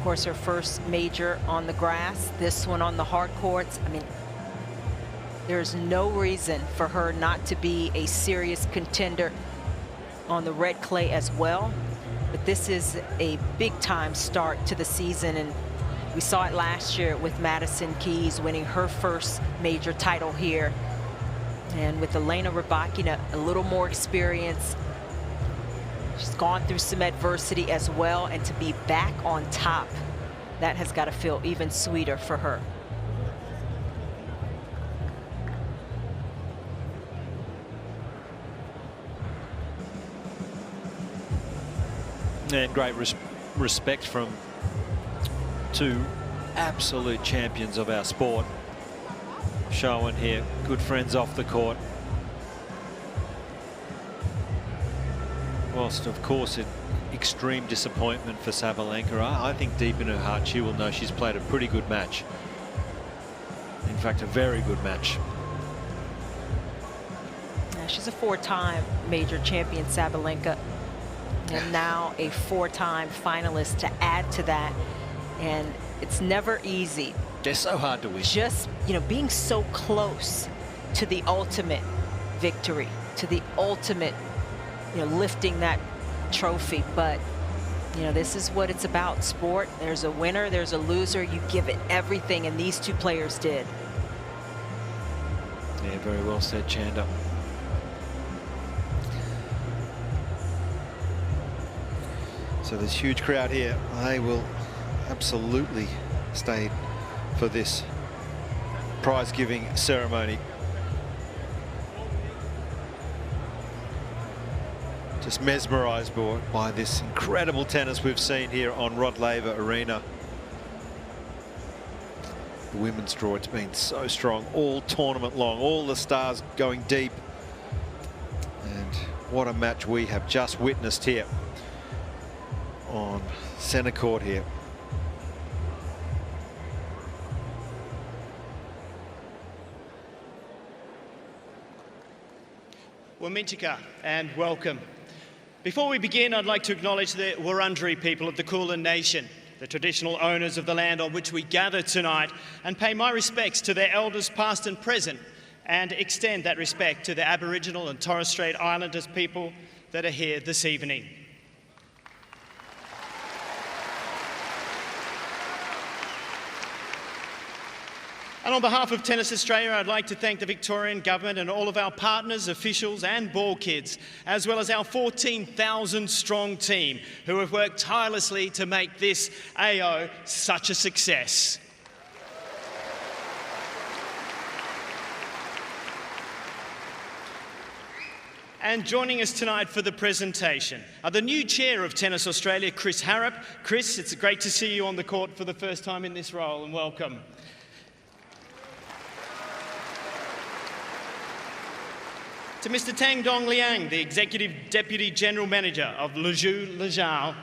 Of course, her first major on the grass, this one on the hard courts. I mean, there's no reason for her not to be a serious contender on the red clay as well. But this is a big-time start to the season, and we saw it last year with Madison Keys winning her first major title here. And with Elena Rybakina, a little more experience. She's gone through some adversity as well, and to be back on top, that has got to feel even sweeter for her. And great respect from two absolute champions of our sport showing here. Good friends off the court. Whilst, of course, an extreme disappointment for Sabalenka, I think deep in her heart she will know she's played a pretty good match. In fact, a very good match. Yeah, she's a four-time major champion, Sabalenka, and now a four-time finalist to add to that. And it's never easy. They're so hard to win. Just, you know, being so close to the ultimate victory, to the ultimate, you know, lifting that trophy. But, you know, this is what it's about, sport. There's a winner, there's a loser. You give it everything, and these two players did. Yeah, very well said, Chanda. So this huge crowd here, they will absolutely stay for this prize-giving ceremony. Just mesmerised by this incredible tennis we've seen here on Rod Laver Arena. The women's draw, it's been so strong all tournament long, all the stars going deep. And what a match we have just witnessed here on centre court here. Well, Minchika, and welcome. Before we begin, I'd like to acknowledge the Wurundjeri people of the Kulin Nation, the traditional owners of the land on which we gather tonight, and pay my respects to their elders past and present, and extend that respect to the Aboriginal and Torres Strait Islanders people that are here this evening. And on behalf of Tennis Australia, I'd like to thank the Victorian Government and all of our partners, officials and ball kids, as well as our 14,000-strong team who have worked tirelessly to make this AO such a success. And joining us tonight for the presentation are the new chair of Tennis Australia, Chris Harrop. Chris, it's great to see you on the court for the first time in this role, and welcome. To Mr. Tang Dong Liang, the Executive Deputy General Manager of Lezhou Lezhou,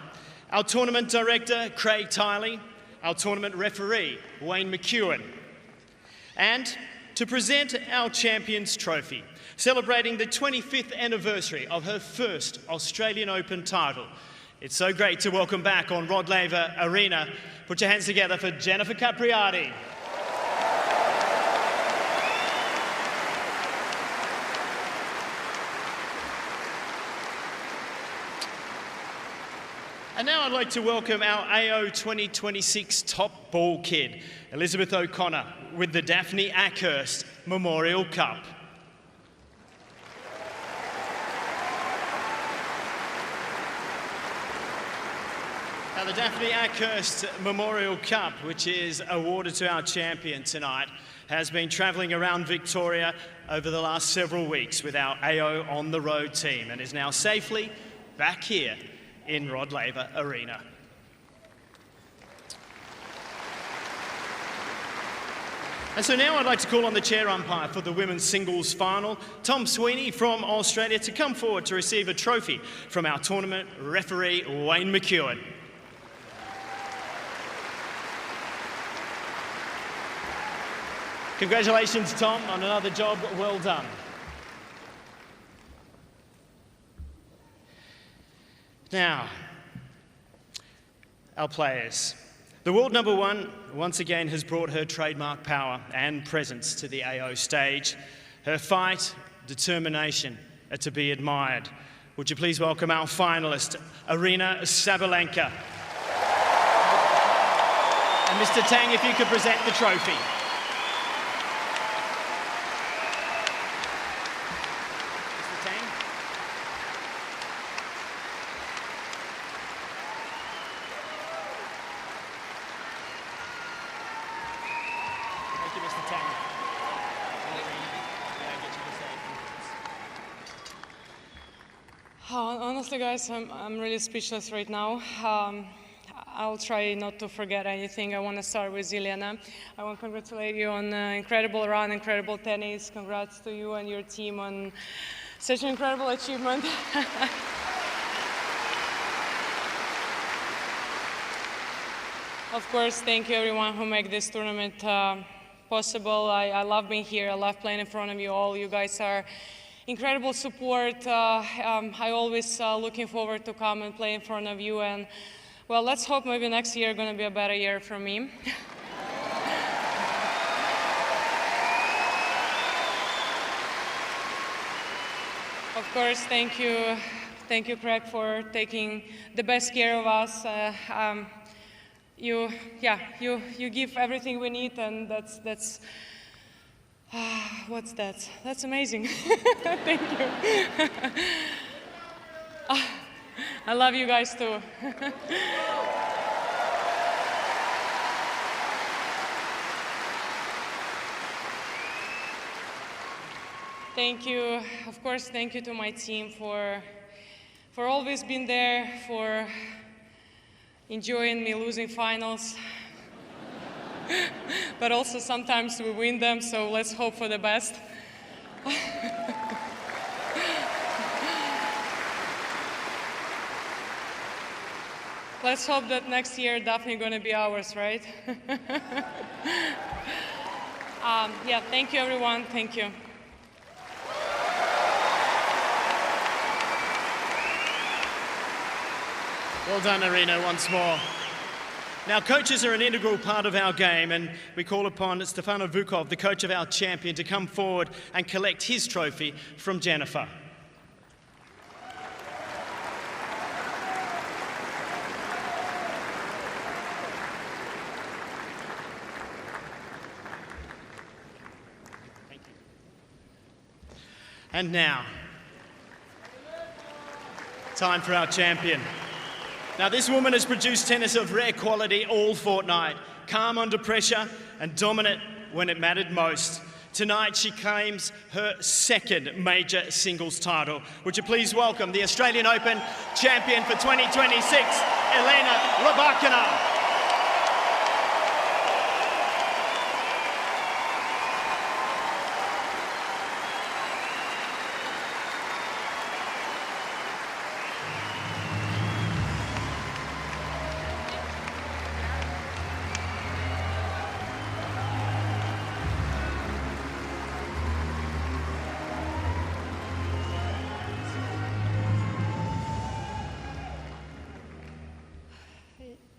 our Tournament Director, Craig Tiley, our Tournament Referee, Wayne McEwen, and to present our Champions Trophy, celebrating the 25th anniversary of her first Australian Open title. It's so great to welcome back on Rod Laver Arena. Put your hands together for Jennifer Capriati. And now I'd like to welcome our AO 2026 top ball kid, Elizabeth O'Connor, with the Daphne Ackhurst Memorial Cup. Now, the Daphne Ackhurst Memorial Cup, which is awarded to our champion tonight, has been travelling around Victoria over the last several weeks with our AO on the road team and is now safely back here in Rod Laver Arena. And so now I'd like to call on the chair umpire for the women's singles final, Tom Sweeney from Australia, to come forward to receive a trophy from our tournament referee, Wayne McEwen. Congratulations, Tom, on another job well done. Now, our players. The world number one once again has brought her trademark power and presence to the AO stage. Her fight, determination are to be admired. Would you please welcome our finalist, Aryna Sabalenka. And Mr. Tang, if you could present the trophy. Mr. Tang. Thank you, Mr. Tang. Honestly, guys, I'm really speechless right now. I'll try not to forget anything. I want to start with Elena. I want to congratulate you on an incredible run, incredible tennis. Congrats to you and your team on such an incredible achievement. Of course, thank you everyone who made this tournament possible. I love being here. I love playing in front of you all. You guys are incredible support. I always looking forward to come and play in front of you. And well, let's hope maybe next year going to be a better year for me. Of course, thank you, Craig, for taking the best care of us. You give everything we need, and that's. What's that? That's amazing. Thank you. I love you guys too. Thank you. Of course, thank you to my team for always being there, for enjoying me losing finals. But also sometimes we win them, so let's hope for the best. Let's hope that next year definitely going to be ours, right? Yeah, thank you everyone, thank you. Well done, Aryna, once more. Now, coaches are an integral part of our game, and we call upon Stefano Vukov, the coach of our champion, to come forward and collect his trophy from Jennifer. Thank you. And now, time for our champion. Now, this woman has produced tennis of rare quality all fortnight, calm under pressure and dominant when it mattered most. Tonight, she claims her second major singles title. Would you please welcome the Australian Open champion for 2026, Elena Rybakina.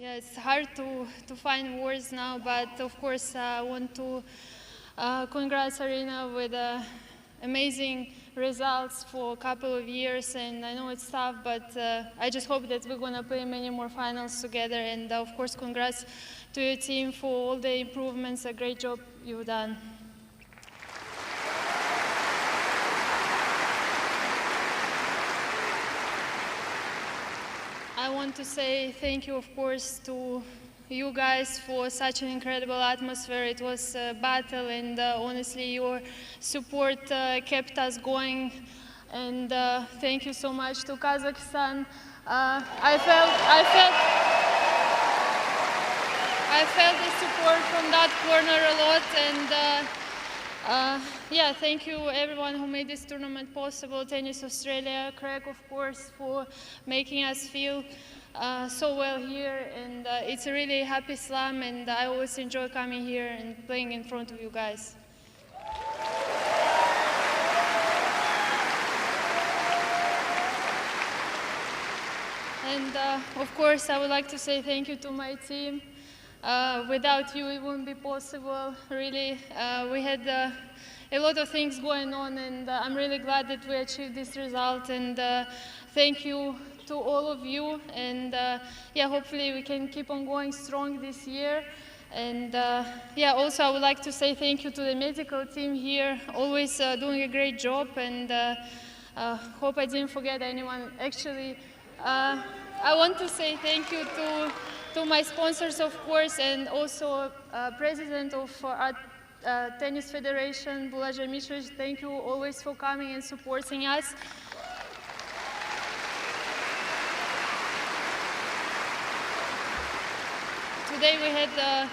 Yeah, it's hard to find words now, but of course I want to congratulate Aryna with amazing results for a couple of years, and I know it's tough, but I just hope that we're going to play many more finals together, and of course congrats to your team for all the improvements. A great job you've done. I want to say thank you, of course, to you guys for such an incredible atmosphere. It was a battle, and honestly, your support kept us going. And thank you so much to Kazakhstan. I felt the support from that corner a lot, and yeah, thank you everyone who made this tournament possible. Tennis Australia, Craig, of course, for making us feel so well here, and it's a really happy slam, and I always enjoy coming here and playing in front of you guys. And of course, I would like to say thank you to my team. Without you, it wouldn't be possible, really. We had a lot of things going on, and I'm really glad that we achieved this result. And thank you to all of you. And yeah, hopefully we can keep on going strong this year. And yeah, also I would like to say thank you to the medical team here, always doing a great job. And hope I didn't forget anyone. Actually, I want to say thank you to my sponsors, of course, and also president of our Tennis Federation, Bulaja Mitrovic. Thank you always for coming and supporting us. Today we had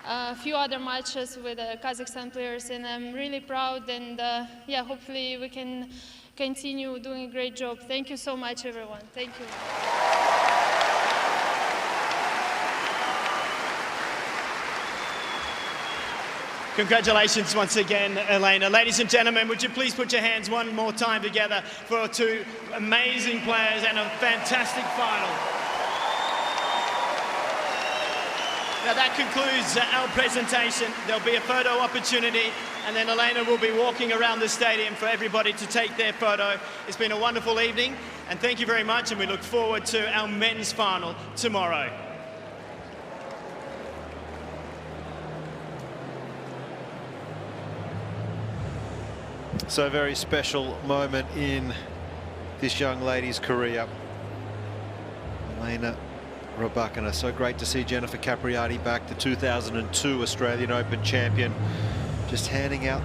a few other matches with Kazakhstan players, and I'm really proud, and yeah, hopefully we can continue doing a great job. Thank you so much, everyone. Thank you. Congratulations once again, Elena. Ladies and gentlemen, would you please put your hands one more time together for our two amazing players and a fantastic final. Now that concludes our presentation. There'll be a photo opportunity, and then Elena will be walking around the stadium for everybody to take their photo. It's been a wonderful evening, and thank you very much, and we look forward to our men's final tomorrow. So a very special moment in this young lady's career. Elena Rybakina. So great to see Jennifer Capriati back, the 2002 Australian Open champion, just handing out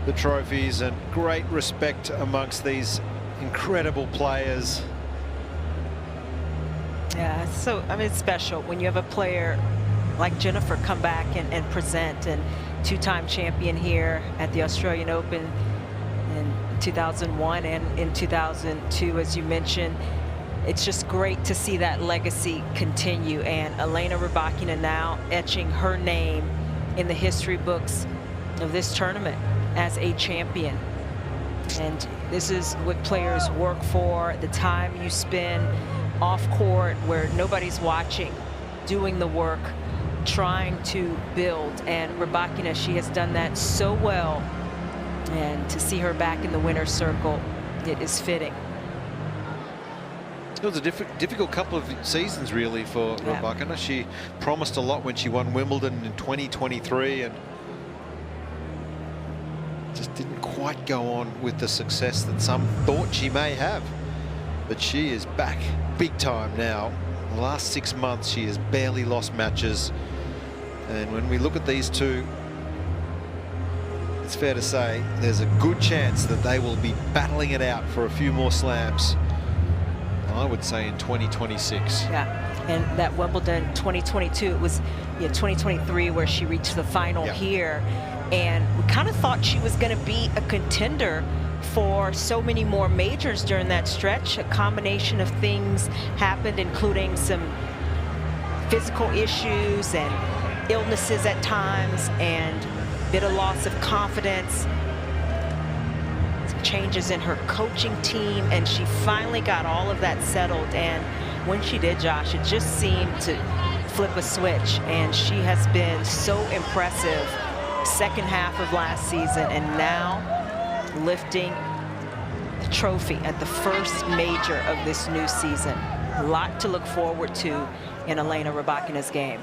the trophies, and great respect amongst these incredible players. Yeah, so I mean, it's special when you have a player like Jennifer come back and present, and two-time champion here at the Australian Open in 2001 and in 2002, as you mentioned. It's just great to see that legacy continue, and Elena Rybakina now etching her name in the history books of this tournament as a champion. And this is what players work for, the time you spend off court where nobody's watching, doing the work, trying to build. And Rybakina, she has done that so well, and to see her back in the winner's circle, it is fitting. It was a difficult couple of seasons, really, for Rybakina. She promised a lot when she won Wimbledon in 2023, and just didn't quite go on with the success that some thought she may have. But she is back big time now. The last 6 months, she has barely lost matches. And when we look at these two, it's fair to say there's a good chance that they will be battling it out for a few more slams, I would say, in 2026. Yeah, and that Wimbledon 2022, it was 2023 where she reached the final here, and we kind of thought she was going to be a contender for so many more majors during that stretch. A combination of things happened, including some physical issues and illnesses at times, and a bit of loss of confidence, some changes in her coaching team, and she finally got all of that settled. And when she did, Josh, it just seemed to flip a switch, and she has been so impressive second half of last season, and now lifting the trophy at the first major of this new season. A lot to look forward to in Elena Rybakina's game.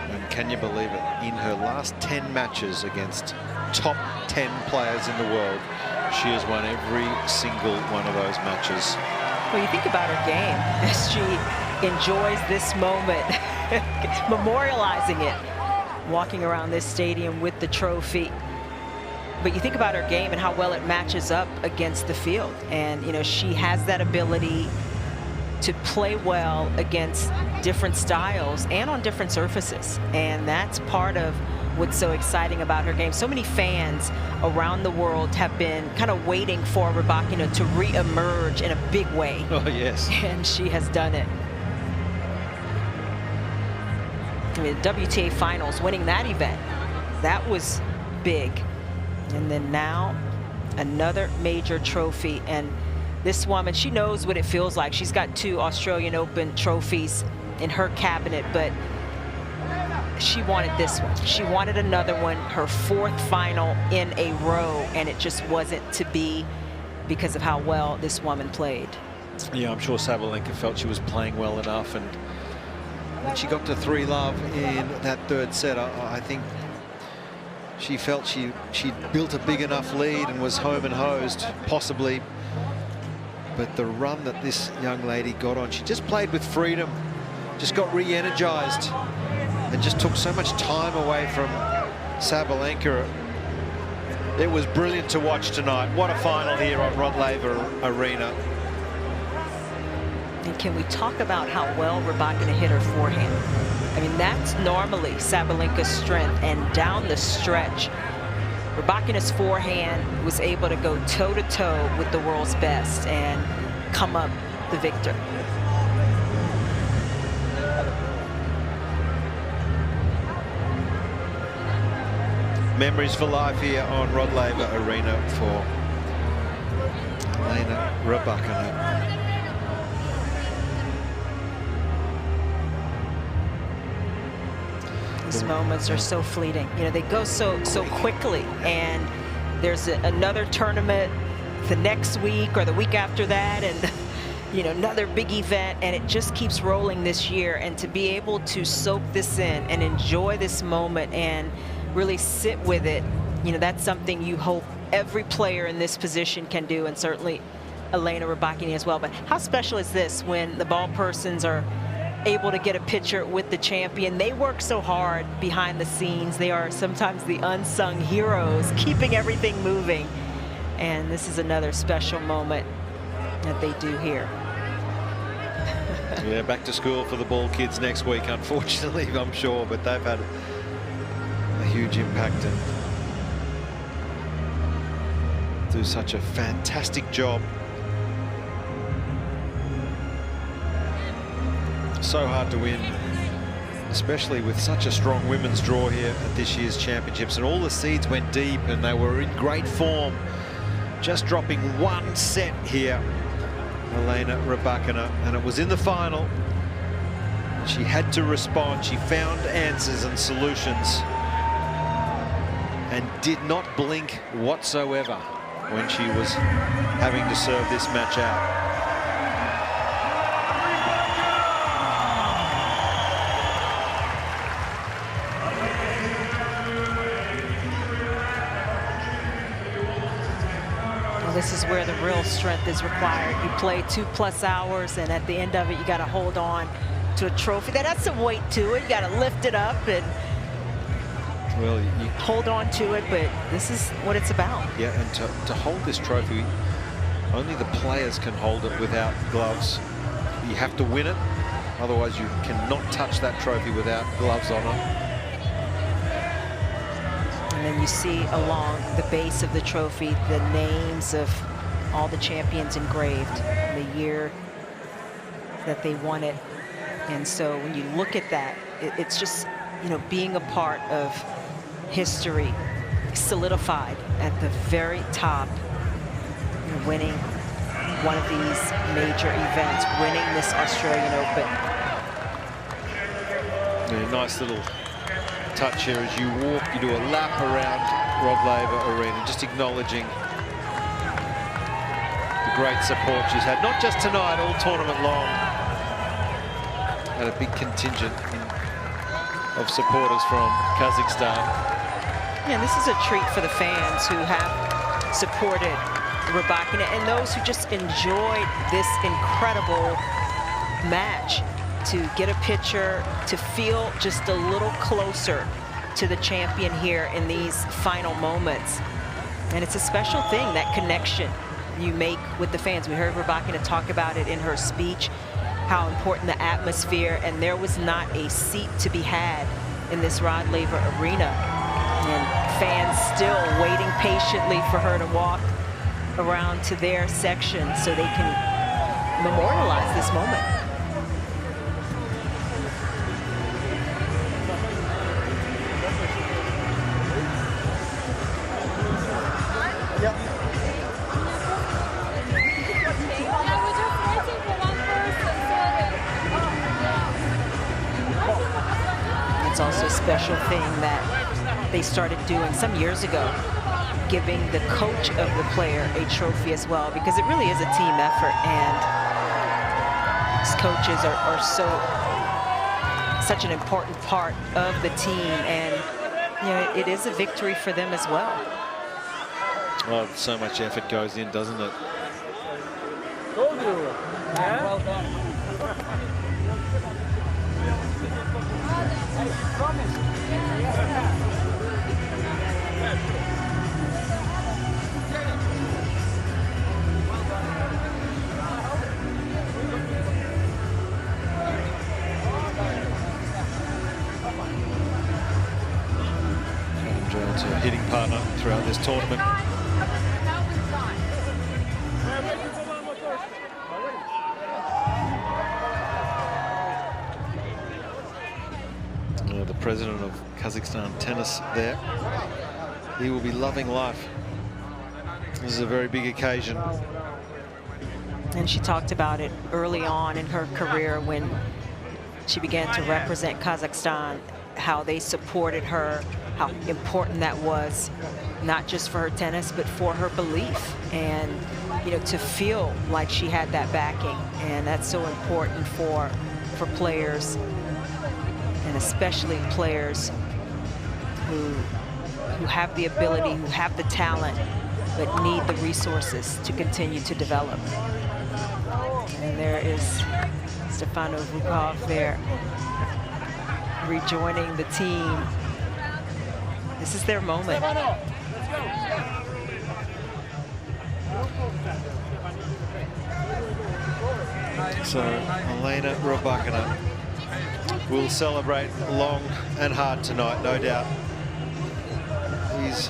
And can you believe it? In her last 10 matches against top 10 players in the world, she has won every single one of those matches. Well, you think about her game as she enjoys this moment, memorializing it, walking around this stadium with the trophy. But you think about her game and how well it matches up against the field. And, you know, she has that ability to play well against different styles and on different surfaces. And that's part of what's so exciting about her game. So many fans around the world have been kind of waiting for Rybakina to re-emerge in a big way. Oh, yes. And she has done it. I mean, WTA Finals, winning that event, that was big. And then now, another major trophy. And this woman, she knows what it feels like. She's got 2 Australian Open trophies in her cabinet, but she wanted this one. She wanted another one, her 4th final in a row, and it just wasn't to be because of how well this woman played. Yeah, I'm sure Sabalenka felt she was playing well enough, and when she got to 3-love in that 3rd set, I think she felt she'd built a big enough lead and was home and hosed, possibly. But the run that this young lady got on, she just played with freedom, just got re-energized, and just took so much time away from Sabalenka. It was brilliant to watch tonight. What a final here on Rod Laver Arena. And can we talk about how well Rybakina hit her forehand? I mean, that's normally Sabalenka's strength, and down the stretch, Rybakina's forehand was able to go toe-to-toe with the world's best and come up the victor. Memories for life here on Rod Laver Arena for Elena Rybakina. These moments are so fleeting. You know, they go so quickly, and there's another tournament the next week or the week after that, and you know, another big event, and it just keeps rolling this year. And to be able to soak this in and enjoy this moment and really sit with it, you know, that's something you hope every player in this position can do, and certainly Elena Rybakina as well. But how special is this when the ball persons are able to get a picture with the champion? They work so hard behind the scenes. They are sometimes the unsung heroes, keeping everything moving. And this is another special moment that they do here. Yeah, back to school for the ball kids next week, unfortunately, I'm sure, but they've had a huge impact and do such a fantastic job. So hard to win, especially with such a strong women's draw here at this year's championships, and all the seeds went deep and they were in great form. Just dropping 1 set here, Elena Rybakina, and it was in the final. She had to respond. She found answers and solutions and did not blink whatsoever when she was having to serve this match out. This is where the real strength is required. You play 2+ hours, and at the end of it, you got to hold on to a trophy that has some weight to it. You got to lift it up and hold on to it, but this is what it's about. Yeah, and to hold this trophy, only the players can hold it without gloves. You have to win it, otherwise you cannot touch that trophy without gloves on it. And then you see along the base of the trophy the names of all the champions engraved, the year that they won it. And so when you look at that, it's just, you know, being a part of history solidified at the very top, winning one of these major events, winning this Australian Open. Yeah, nice little touch here as you walk, you do a lap around Rod Laver Arena, just acknowledging the great support she's had, not just tonight, all tournament long. Had a big contingent of supporters from Kazakhstan. Yeah, this is a treat for the fans who have supported Rybakina and those who just enjoyed this incredible match, to get a picture, to feel just a little closer to the champion here in these final moments. And it's a special thing, that connection you make with the fans. We heard Rybakina talk about it in her speech, how important the atmosphere, and there was not a seat to be had in this Rod Laver Arena. And fans still waiting patiently for her to walk around to their section so they can memorialize this moment. special thing that they started doing some years ago, giving the coach of the player a trophy as well, because it really is a team effort, and these coaches are such an important part of the team, and you know, it is a victory for them as well. Well, so much effort goes in, doesn't it? Well done. Jones, a hitting partner throughout this tournament. The president of Kazakhstan tennis there. He will be loving life. This is a very big occasion. And she talked about it early on in her career when she began to represent Kazakhstan, how they supported her, how important that was, not just for her tennis, but for her belief. And, you know, to feel like she had that backing. And that's so important for players, and especially players who have the ability, who have the talent, but need the resources to continue to develop. And there is Stefano Vukov there, rejoining the team. This is their moment. So Elena Rybakina will celebrate long and hard tonight, no doubt. These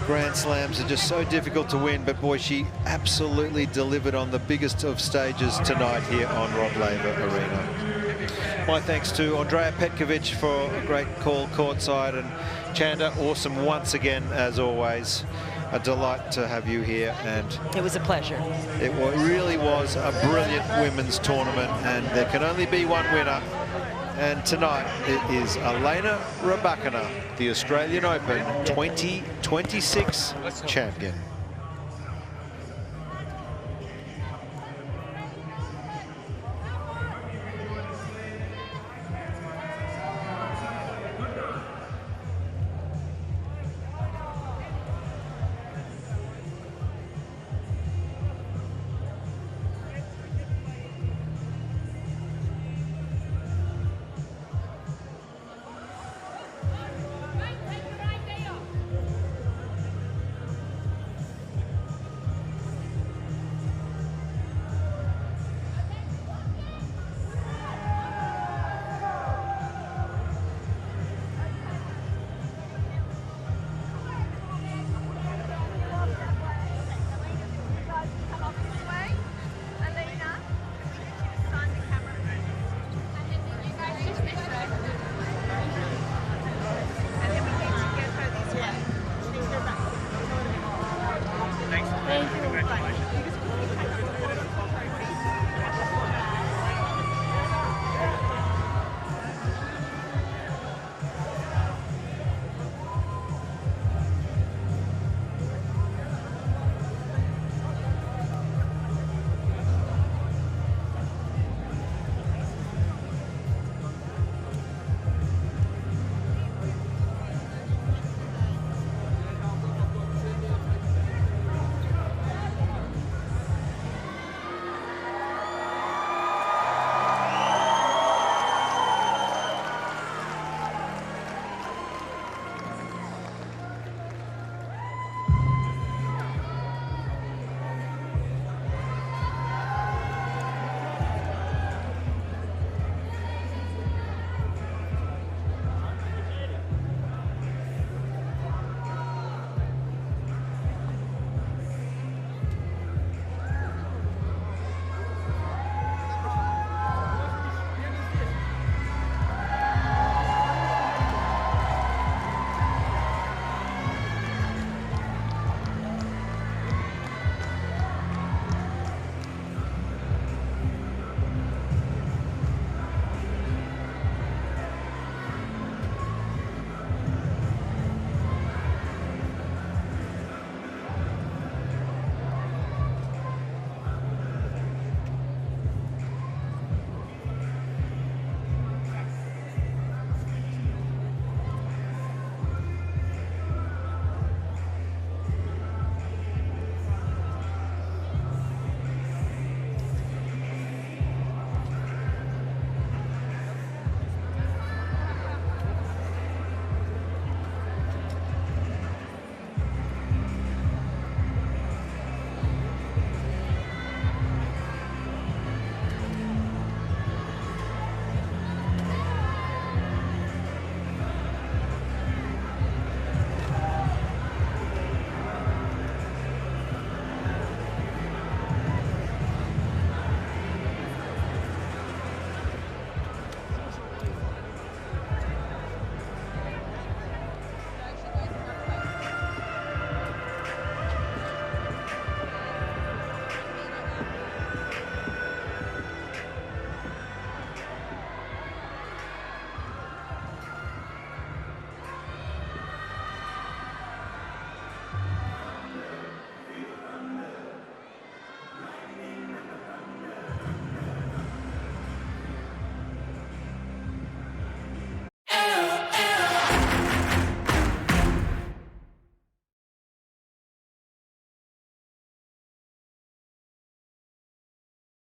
Grand Slams are just so difficult to win, but boy, she absolutely delivered on the biggest of stages tonight here on Rod Laver Arena. My thanks to Andrea Petkovic for a great call courtside, and Chanda, awesome once again as always. A delight to have you here, and it was a pleasure. It really was a brilliant women's tournament, and there can only be one winner. And tonight it is Elena Rybakina, the Australian Open 2026 champion.